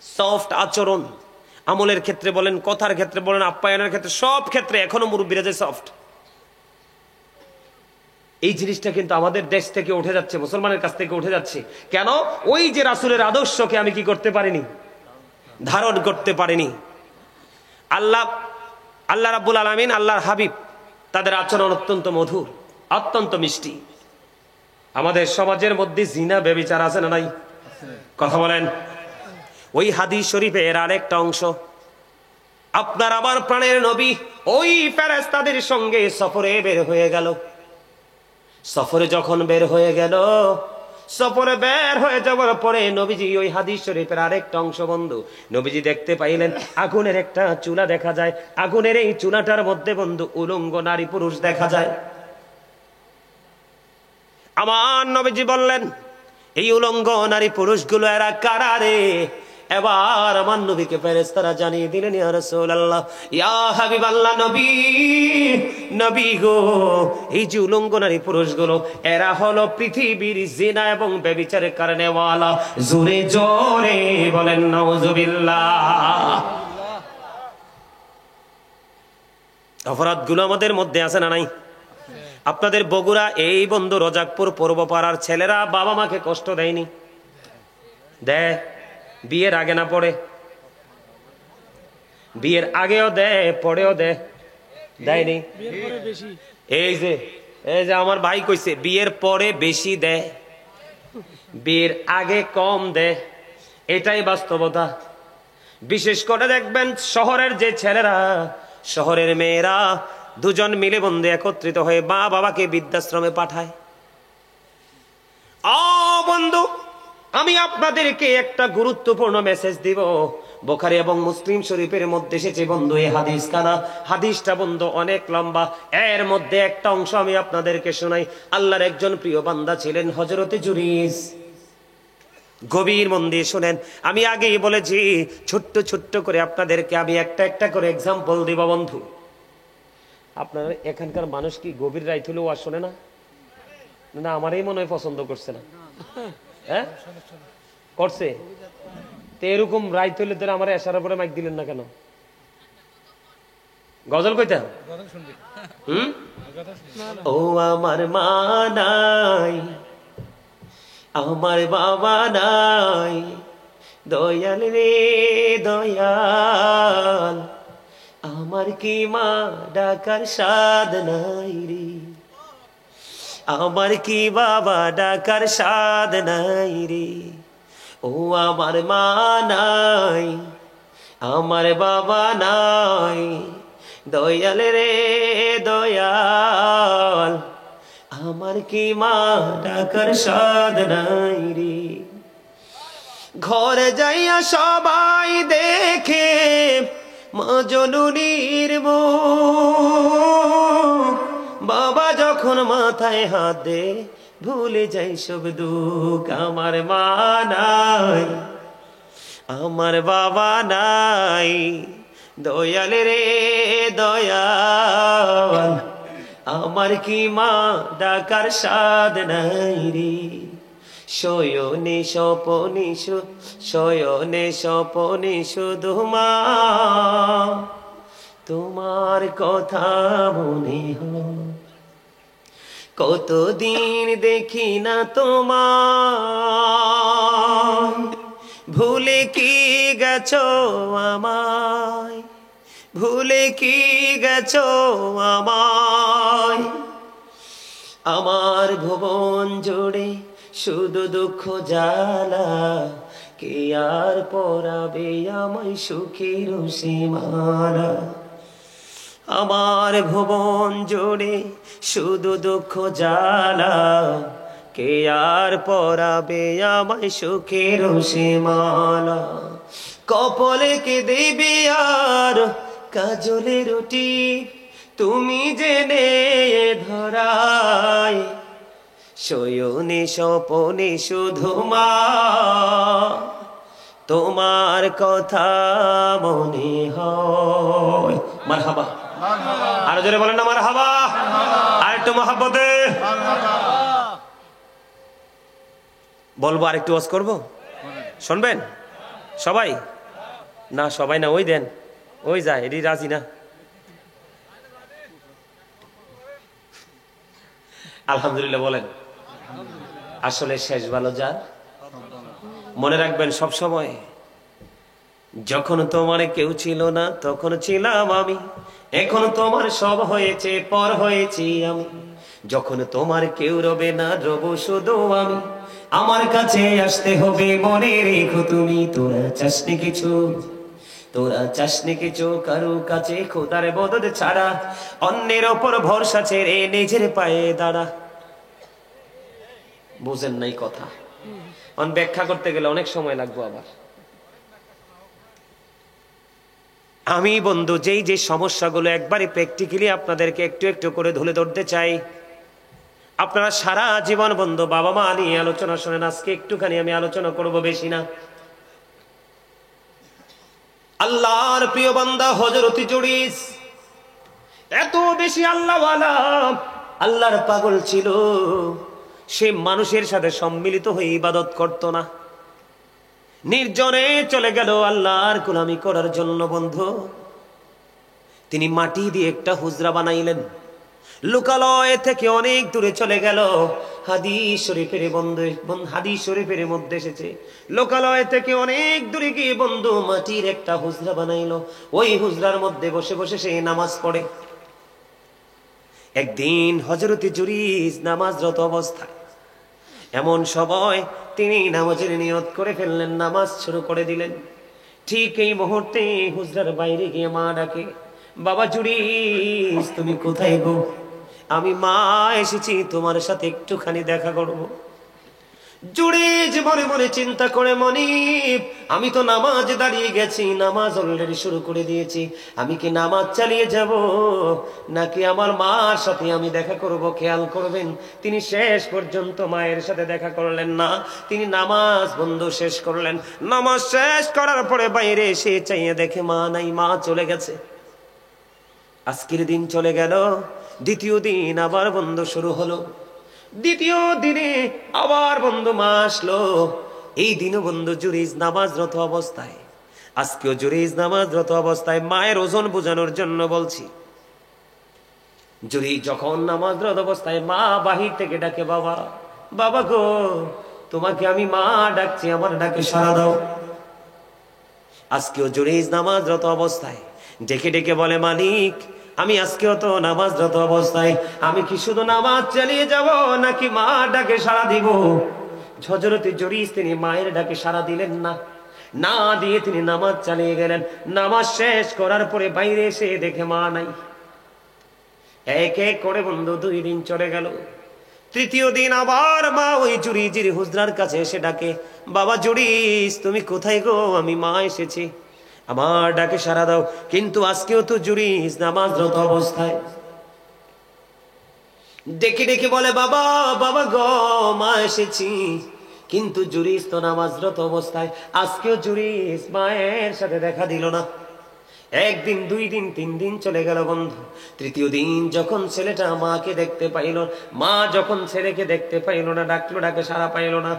সফট আচরণ, আমলের ক্ষেত্রে বলেন, কথার ক্ষেত্রে বলেন, আপ্যায়নের ক্ষেত্রে, সব ক্ষেত্রে এখনো মুরব্বীরা যে সফট, এই জিনিসটা কিন্তু আমাদের দেশ থেকে উঠে যাচ্ছে, মুসলমানের কাছ থেকে উঠে যাচ্ছে। কেন? ওই যে রাসূলের আদর্শকে আমি কি করতে পারিনি, ধারণ করতে পারিনি। আল্লাহ রাব্বুল আলামিন, আল্লাহর হাবিব, তাদের আচরণ অত্যন্ত মধুর, অত্যন্ত মিষ্টি। আমাদের সমাজের মধ্যে জিনা ব্যভিচার আছে না নাই? কথা বলেন। ওই হাদিস শরীফের আরেকটা অংশ, আপনার আমার প্রাণের নবী ওই ফেরেশতাদের সঙ্গে সফরে বের হয়ে গেল। সফরে যখন বের হয়ে গেল, সফরে বের হয়ে যাওয়ার পরে নবীজি ওই হাদিস শরীফের আরেকটা অংশ বন্ধু, নবীজি দেখতে পাইলেন আগুনের একটা চুলা দেখা যায়, আগুনের এই চুলাটার মধ্যে বন্ধু উলঙ্গ নারী পুরুষ দেখা যায়। আমার নবীজি বললেন, এই উলঙ্গ নারী পুরুষগুলো এরা কারা রে? এবার আমার নবীকে ফেরেশতারা জানিয়ে দিলেন, ইয়া রাসূলুল্লাহ, ইয়া হাবিবাল্লাহ, নবী, নবী গো, এই যে উলঙ্গ নারী পুরুষগুলো এরা হলো পৃথিবীর জিনা এবং ব্যভিচারের কারণে ওয়ালা। জোরে জোরে বলেন নাউজুবিল্লাহ। অপরাধগুলো আমাদের মধ্যে আছে না নাই? আপনাদের বগুড়া এই বন্ধু রজাকপুর পূর্বপাড়ার ছেলেরা বাবা মাকে কষ্ট দেয়নি? দেয়? বিয়ের আগে না পরে? বিয়ের আগেও দেয়, পরেও দেয়, দেয়নি? এই যে আমার ভাই কইছে বিয়ের পরে বেশি দেয়, বিয়ের আগে কম দেয়, এটাই বাস্তবতা। বিশেষ করে দেখবেন শহরের যে ছেলেরা, শহরের মেয়েরা দুজন মিলে বন্ধু একত্রিত হয়ে মা বাবাকে বৃদ্ধাশ্রমে পাঠায়। বন্ধু, আমি আপনাদেরকে একটা গুরুত্বপূর্ণ মেসেজ দিব। বুখারী এবং মুসলিম শরীফের মধ্যে এসেছে বন্ধু এই হাদিস খানা। হাদিসটা বন্ধু অনেক লম্বা, এর মধ্যে একটা অংশ আমি আপনাদেরকে শোনাই। আল্লাহর একজন প্রিয় বান্দা ছিলেন হযরতে জুরিস। গভীর মন দিয়ে শুনেন, আমি আগেই বলেছি ছোট্ট ছোট্ট করে আপনাদেরকে আমি একটা একটা করে এক্সাম্পল দিব বন্ধু। আপনারা এখানকার মানুষ কি গভীর রাইত হলেও আর শোনে না? না আমারই মনে হয় পছন্দ করছে না। হ্যাঁ করছে তো, এরকম রাইত হইলে ধরে আমার এসার পরে মাইক দিলেন না কেন? গজল কইতাম। ও আমার মা নাই, আমার বাবা নাই, দয়াল রে দয়াল, আমার কি মা ডাকার সাদ নাই রে, আমার কি বাবা ডাকার সাদ নাই রে। ও আমার মা নাই, আমার বাবা নাই, দয়াল রে দয়াল, আমার কি মা ডাকার সাদ নাই রে। ঘরে যাইয়া সবাই দেখে মা জননীর মুখ, বাবা যখন মাথায় হাত দে ভুলে যাই সব দুঃখ। আমার মা নাই, আমার বাবা নাই, দয়াল রে দয়াল, আমার কি মা ডাকার সাদ নাই রে। শয়নে স্বপনে শয়নে স্বপনে শুধু মা তোমার কথা মনে হয়, কতদিন দেখি না তোমায়, ভুলে কি গেছো আমায়, ভুলে কি গেছো আমায়। আমার ভুবন জুড়ে শুধু দুঃখ জ্বালা, কে আর পরাবে আমায় সুখের সীমানা। আমার ভুবন জুড়ে শুধু দুঃখ জ্বালা, কে আর পরাবে আমায় সুখের সীমানা। কপালে কে দেবে আর কাজলে রুটি, তুমি জেনে ধরায়, শয়নে স্বপনে শুধু মা তোমার কথা মনে হয়। মারহাবা, আরো জোরে বলেন না মারহাবা, আর একটু মহাব্বতে বলবো, আর একটু ওয়াজ করবো, শুনবেন সবাই? না সবাই না, ওই দেন, ওই যায়, এটি রাজি না। আলহামদুলিল্লাহ বলেন। আসলে শেষ ভালো যার। মনে রাখবেন সব সময়, যখন তোমার কেউ ছিল না তখন ছিলাম আমি, এখন তোমার সব হয়েছে পর হয়েছি আমি। যখন তোমার কেউ রবে না রব শুধু আমি, আমার কাছে আসতে হবে মনে রেখো তুমি। তোরা চাসনি কিছু, তোরা চাসনি কিছু কারো কাছে খোদার বদল ছাড়া, অন্যের ওপর ভরসা ছেড়ে নিজের পায়ে দাঁড়া। বুঝেন নাই কথা? ব্যাখ্যা করতে গেলে অনেক সময় লাগবে। আবার আমি বন্ধু যেই যে সমস্যাগুলো একবারে প্র্যাকটিক্যালি আপনাদেরকে একটু একটু করে ধরে ধরতে চাই। আপনারা সারা জীবন বন্ধু বাবা মা নিয়ে আলোচনা শোনেন, আজকে একটুখানি আমি আলোচনা করব, বেশি না। আল্লাহর প্রিয় বান্দা হযরত জুরিস এত বেশি আল্লাহওয়ালা, আল্লাহর পাগল ছিল। সে মানুষের সাথে সম্মিলিত হয়ে ইবাদত করত না, নির্জনে চলে গেল আল্লাহর গোলামি করার জন্য। বন্ধু তিনি মাটি দিয়ে একটা হুজরা বানাইলেন, লোকালয় থেকে অনেক দূরে চলে গেল। হাদিস শরীফের মধ্যে এসেছে, লোকালয় থেকে অনেক দূরে গিয়ে বন্ধু মাটির একটা হুজরা বানাইলো। ওই হুজরার মধ্যে বসে বসে সে নামাজ পড়ে। একদিন হযরতে জুরিজ নামাজরত অবস্থায়, এমন সময় তিনি নামাজের নিয়ত করে ফেললেন, নামাজ শুরু করে দিলেন। ঠিক এই মুহূর্তে হুজরার বাইরে গিয়ে মা ডাকে, বাবা জুরিজ তুমি কোথায় গো? আমি মা এসেছি তোমার সাথে একটুখানি দেখা করব। জুরিজ মনে মনে চিন্তা করে, মনিব আমি তো নামাজ দাঁড়িয়ে গেছি, নামাজ অলরেডি শুরু করে দিয়েছি, আমি কি নামাজ চালিয়ে যাব নাকি আমার মার সাথে আমি দেখা করব? খেয়াল করবেন তিনি শেষ পর্যন্ত মায়ের সাথে দেখা করলেন না, তিনি নামাজ বন্ধ শেষ করলেন। নামাজ শেষ করার পরে বাইরে এসে চাইয়ে দেখে মা নাই, মা চলে গেছে। আজকের দিন চলে গেল, দ্বিতীয় দিন আবার বন্ধ শুরু হলো। দ্বিতীয় দিনে আবার বন্ধু মা আসলো। এই দিনও বন্ধু জুরিজ নামাজরত অবস্থায়। আজকেও জুরিজ নামাজরত অবস্থায়। মায়ের ওজন বোঝানোর জন্য বলছি, জুরিজ যখন নামাজরত অবস্থায়, মা বাহির থেকে ডাকে, বাবা বাবা গো তোমাকে আমি মা ডাকছি, আমার ডাকে সাড়া দাও। আজকেও জুরিজ নামাজরত অবস্থায় ডেকে ডেকে বলে, মালিক আমি আজকেও তো নামাজরত অবস্থায়, আমি কি শুধু নামাজ চালিয়ে যাব নাকি মা ডাকে সাড়া দিব? হযরতে জুরিজ তিনি মায়ের ডাকে সাড়া দিলেন না, না দিয়ে তিনি নামাজ চালিয়ে গেলেন। নামাজ শেষ করার পরে বাইরে এসে দেখে মা নাই। এক এক করে বন্ধু 2 দিন চলে গেল। তৃতীয় দিন আবার মা ওই জুরিজের হুজরার কাছে এসে ডাকে, বাবা জুরিজ তুমি কোথায় গো? আমি মা এসেছি, আমার ডাকে সাড়া দাও। কিন্তু আজকেও তো জুরিজ নামাজরত অবস্থায়। ডেকে ডেকে বলে, বাবা বাবা গো মা এসেছি, কিন্তু জুরিজ তো নামাজরত অবস্থায়। আজকেও জুরিজ মায়ের সাথে দেখা দিল না। 1 দিন 2 দিন 3 দিন চলে গেল বন্ধু। তৃতীয় দিন যখন ছেলেটা মাকে দেখতে পাইল, মা যখন ছেলেকে দেখতে পাইল না, ডাকলো, ডাকে সাড়া পাইল না।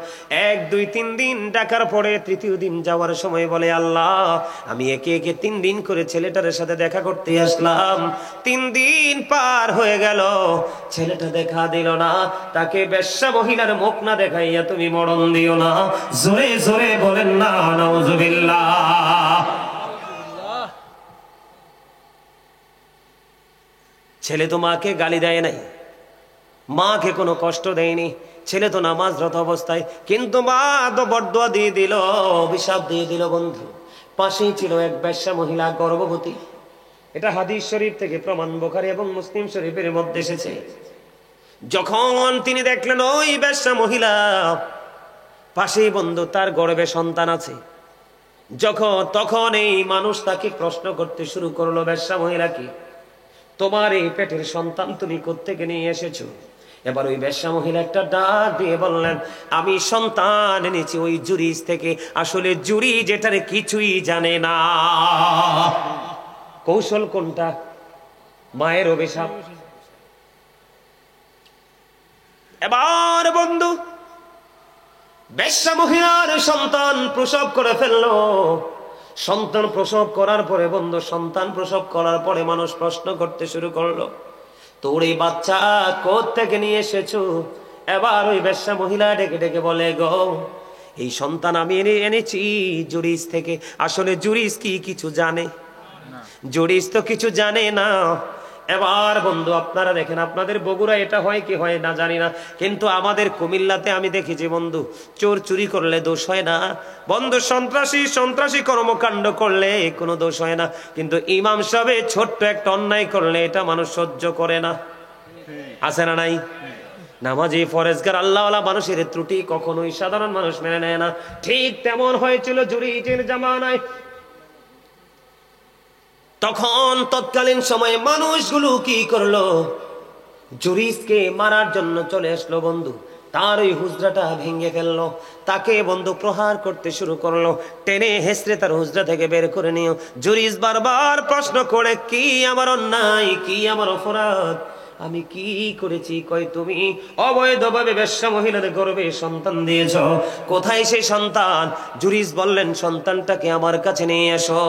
1 2 3 দিন ডাকার পরে তৃতীয় দিন যাওয়ার সময় বলে, আল্লাহ আমি একে একে 3 দিন করে ছেলেটার সাথে দেখা করতে আসলাম, 3 দিন পার হয়ে গেল, ছেলেটা দেখা দিল না। তাকে বেশ্যা মহিলার মুখ না দেখাইয়া তুমি মরণ দিও না। জোরে জোরে বলেন না নাউজুবিল্লাহ। ছেলে তো মাকে গালি দেয় নাই, মাকে কোনো কষ্ট দেয়নি, ছেলে তো নামাজরত অবস্থায়, কিন্তু মা তো বরদোয়া দিয়ে দিল, অভিশাপ দিয়ে দিল বন্ধু। পাশেই ছিল এক বেশ্যা মহিলা, গর্ভবতী। এটা হাদিস শরীফ থেকে প্রমাণ, বুখারী এবং মুসলিম শরীফের মধ্যে এসেছে। যখন তিনি দেখলেন ওই বেশ্যা মহিলা পাশেই বন্ধু তার গর্ভে সন্তান আছে, তখন এই মানুষ তাকে প্রশ্ন করতে শুরু করলো, বেশ্যা মহিলা কি তোমার এই পেটের সন্তান তুমি কোত্থেকে নিয়ে এসেছো? এবার ওই বেশ্যা মহিলা একটা ডাক দিয়ে বললেন, আমি সন্তান এনেছি ওই জুরিজ থেকে। আসলে জুরিজ এটার কিছুই জানে না। কৌশল কোনটা? মায়ের অভিশাপ। এবার বন্ধু বেশ্যা মহিলার সন্তান প্রসব করে ফেললো। সন্তান প্রসব করার পরে বন্ধু, সন্তান প্রসব করার পরে মানুষ প্রশ্ন করতে শুরু করলো, তোর এই বাচ্চা কোত্থেকে নিয়ে এসেছো? এবার ওই বেশ্যা মহিলা ডেকে ডেকে বলে, গো এই সন্তান আমি এনেছি জুরিজ থেকে। আসলে জুরিজ কি কিছু জানে? জুরিজ তো কিছু জানে না। এবার বন্ধু আপনারা দেখেন, আপনাদের বগুড়া এটা হয় কি হয় না জানি না, কিন্তু আমাদের কুমিল্লাতে আমি দেখেছি বন্ধু, চোর চুরি করলে দোষ হয় না বন্ধু, সন্ত্রাসী কর্মকাণ্ড করলে কোনো দোষ হয় না, কিন্তু ইমাম সাহেব ছোট্ট একটা অন্যায় করলে এটা মানুষ সহ্য করে না। আছে না নাই? নামাজি ফরেজগার আল্লাহওয়ালা মানুষের ত্রুটি কখনোই সাধারণ মানুষ মেনে নেয় না। ঠিক তেমন হয়েছিল জুরিজের জামানায়। তখন তৎকালীন সময়ে মানুষগুলো কি করলো, জুরিজকে মারার জন্য চলে আসলো বন্ধু। তার ওই হুজরাটা ভেঙে ফেললো, তাকে বন্ধু প্রহার করতে শুরু করলো, টেনে হেসড়ে তার হুজরা থেকে বের করে নিও। জুরিজ বারবার প্রশ্ন করে, কি আমার অন্যায়, কি আমার অপরাধ? আমি কি করেছি? কয় তুমি অবৈধভাবে বেশ্যা মহিলার গর্ভে সন্তান দিয়েছ। কোথায় সেই সন্তান? জুরিস বললেন সন্তানটাকে আমার কাছে নিয়ে এসো।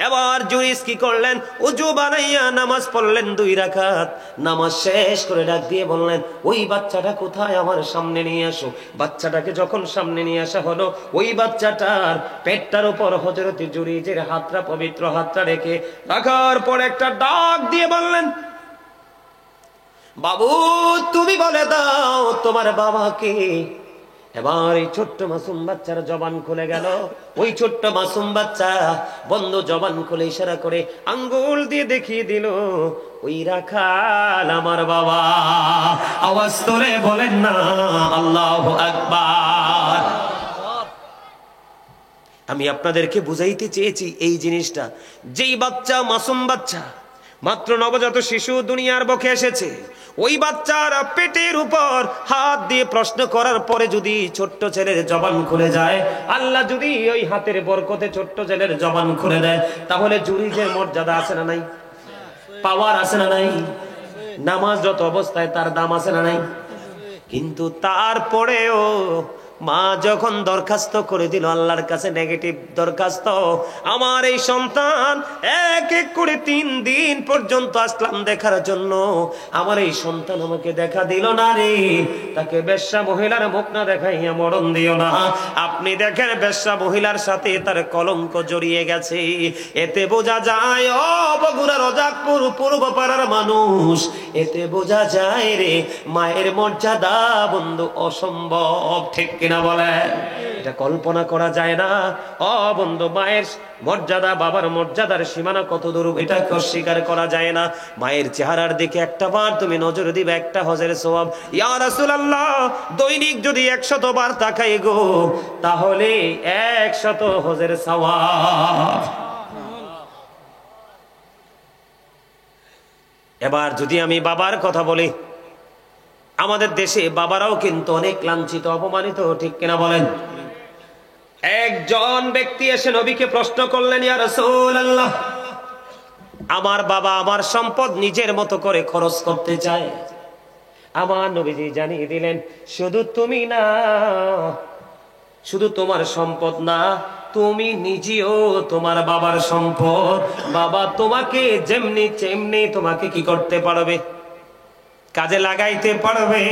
এবার জুরিস কি করলেন? ওযু বানাইয়া নামাজ পড়লেন 2 রাকাত। নামাজ শেষ করে ডাক দিয়ে বললেন ওই বাচ্চাটা কোথায়? আমার সামনে নিয়ে আসো। বাচ্চাটাকে যখন সামনে নিয়ে আসা হলো, ওই বাচ্চাটার পেটটার উপর হযরত জুরিজের হাতটা, পবিত্র হাতটা রেখে রাখার পর একটা ডাক দিয়ে বললেন, বাবু তুমি বলে দাও তোমার বাবাকে। এবার এই ছোট্ট মাসুম বাচ্চার জবান খুলে গেল। ওই ছোট্ট মাসুম বাচ্চা বন্ধ জবান খুলে ইশারা করে আঙ্গুল দিয়ে দেখিয়ে দিল, ওই রাখাল আমার বাবা। আওয়াজ করে বলেন না আল্লাহু আকবার। আমি আপনাদেরকে বুঝাইতে চেয়েছি এই জিনিসটা। যেই বাচ্চা, মাসুম বাচ্চা, মাত্র নবজাত শিশু দুনিয়ার বুকে এসেছে, ওই বাচ্চার পেটের উপর হাত দিয়ে প্রশ্ন করার পরে যদি ছোট্ট ছেলের জবান খুলে যায়, আল্লাহ যদি ওই হাতের বরকতে ছোট্ট ছেলের জবান খুলে দেয়, তাহলে জুরিজের মর্যাদা আছে না নাই? পাওয়ার আছে না নাই? নামাজরত অবস্থায় তার দাম আছে না নাই? কিন্তু তারপরেও মা যখন দরখাস্ত করে দিল আল্লাহর কাছে, নেগেটিভ দরখাস্ত, আমার এই সন্তান এক এক করে 3 দিন পর্যন্ত আসলাম দেখার জন্য, আমার এই সন্তান আমাকে দেখা দিল না রে। তাকে বেশ্যা মহিলার মুখ না দেখাইয়া মরণ দিও না। আপনি দেখেন বেশ্যা মহিলার সাথে তার কলঙ্ক জড়িয়ে গেছে। এতে বোঝা যায় ও বগুড়া রজাকপুর পূর্ব পাড়ার মানুষ, এতে বোঝা যায় রে মায়ের মর্যাদা বন্ধু অসম্ভব। ঠিক কিনা বলেন? এটা কল্পনা করা যায় না। ও বন্ধু, মায়ের মর্যাদা, বাবার মর্যাদার সীমানা কত দূর, এটাকে অস্বীকার করা যায় না। মায়ের চেহারার দিকে একটা বার তুমি নজর দিবে, একটা হজের সওয়াব। ইয়া রাসূলুল্লাহ, দৈনিক যদি 100 বার তাকাই গো, তাহলে 100 হজের সওয়াব। এবার যদি আমি বাবার কথা বলি, আমাদের দেশে বাবারাও কিন্তু অনেক লাঞ্ছিত, অপমানিত। ঠিক কিনা বলেন? একজন ব্যক্তি এসে নবীকে প্রশ্ন করলেন, ইয়া রাসূলুল্লাহ, আমার বাবা আমার সম্পদ নিজের মতো করে খরচ করতে চায়। আমার নবীজি জানিয়ে দিলেন, শুধু তুমি না, শুধু তোমার সম্পদ না, তুমি নিজেও তোমার বাবার সম্পদ। বাবা তোমাকে যেমনি তেমনি তোমাকে কি করতে পারবে? কাজে লাগাইতে পারবে।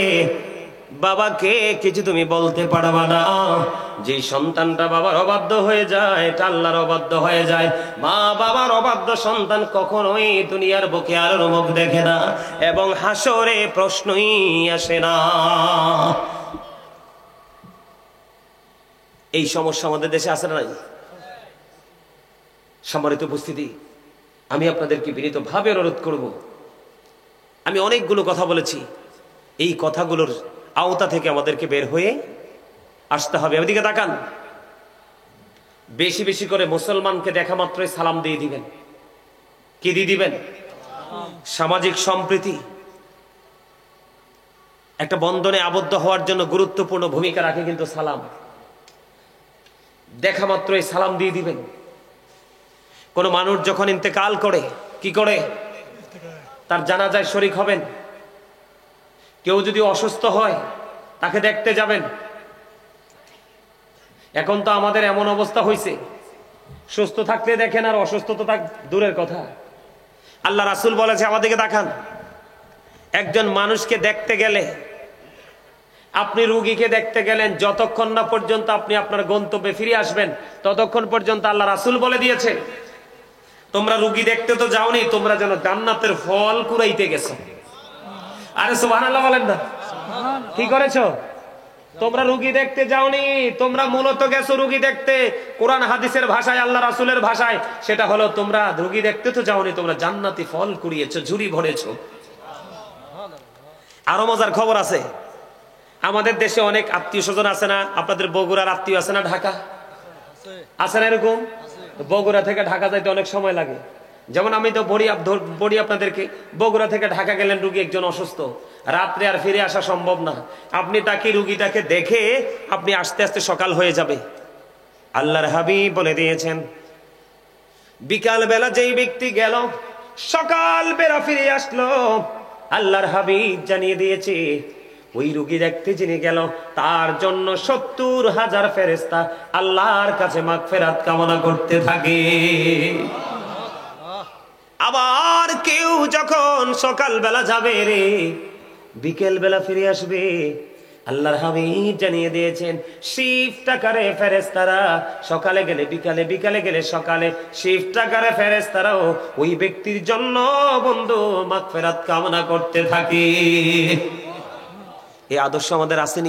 বাবাকে কিছু তুমি বলতে পারবা না। যে সন্তানটা বাবার অবাধ্য হয়ে যায়, এটা আল্লাহর অবাধ্য হয়ে যায়। মা বাবার অবাধ্য সন্তান কখনোই দুনিয়ার বুকে আলোর মুখ দেখে না, এবং হাসরে প্রশ্নই আসে না। এই সমস্যা আমাদের দেশে আছে না নাই? সম্মানিত উপস্থিতি, আমি আপনাদেরকে বিনীতভাবে অনুরোধ করব, আমি অনেকগুলো কথা বলেছি, এই কথাগুলোর আওতা থেকে আমাদেরকে বের হয়ে আসতে হবে। ওইদিকে তাকান। বেশি বেশি করে মুসলমানকে দেখা মাত্রই সালাম দিয়ে দিবেন। কি দিয়ে দিবেন? সামাজিক সম্প্রীতি, একটা বন্ধনে আবদ্ধ হওয়ার জন্য গুরুত্বপূর্ণ ভূমিকা রাখে কিন্তু সালাম। দেখা মাত্রই সালাম দিয়ে দিবেন। কোন মানুষ যখন ইন্তেকাল করে, কি করে? তার জানাজায় শরীক হবেন। কেউ যদি অসুস্থ হয়, তাকে দেখতে যাবেন। এখন তো আমাদের এমন অবস্থা হয়েছে, সুস্থ থাকতে দেখেন, আর অসুস্থ তো দূরের কথা। আল্লাহ রাসূল বলেছে, আমাদেরকে দেখান, একজন মানুষকে দেখতে গেলে, আপনি রোগীকে দেখতে গেলেন, যতক্ষণ না পর্যন্ত আপনি আপনার গন্তব্যে ফিরে আসবেন, ততক্ষণ পর্যন্ত আল্লাহ রাসূল বলে দিয়েছে, তোমরা রোগী দেখতে তো যাওনি, তোমরা যেন জান্নাতের ফল কুড়াইতে গেছো। আরে সুবহানাল্লাহ বলেন না? কি করেছো? তোমরা রোগী দেখতে যাওনি, তোমরা মূলত গেছো রোগী দেখতে। কোরআন হাদিসের ভাষায়, আল্লাহ রাসূলের ভাষায় সেটা হলো, তোমরা রোগী দেখতে তো যাওনি, তোমরা জান্নাতি ফল কুড়িয়েছো, ঝুরি ভরেছো। আরো মজার খবর আছে, আমাদের দেশে অনেক আত্মীয় স্বজন আছে না? আপনাদের বগুড়ার আত্মীয় আছে না? ঢাকা আছে না? এরকম বগুড়া থেকে ঢাকা যাইতে অনেক সময় লাগে। যেমন আমি তো বড়ি আপনাদেরকে, বগুড়া থেকে ঢাকা গেলেন, রুগী একজন অসুস্থ, রাত্রে আর ফিরে আসা সম্ভব না। আপনি তাকে, রুগীটাকে দেখে আপনি আস্তে আস্তে সকাল হয়ে যাবে। আল্লাহর হাবিব বলে দিয়েছেন, বিকাল বেলা যেই ব্যক্তি গেল, সকাল বেলা ফিরে আসলো, আল্লাহর হাবিব জানিয়ে দিয়েছে ওই রোগী দেখতে যিনি গেল তার জন্য 70,000 ফেরেশতা আল্লাহর কাছে মাগফিরাত কামনা করতে থাকে। আবার কেউ যখন সকাল বেলা যাবে রে, বিকেল বেলা ফিরে আসবে, আল্লাহর হাবিব জানিয়ে দিয়েছেন শিফট আকারে ফেরেশতারা সকালে গেলে বিকালে, বিকালে গেলে সকালে, শিফট আকারে ফেরেশতারাও ওই ব্যক্তির জন্য বন্ধু মাগফিরাত কামনা করতে থাকে। এই আদর্শ আমাদের আসেনি?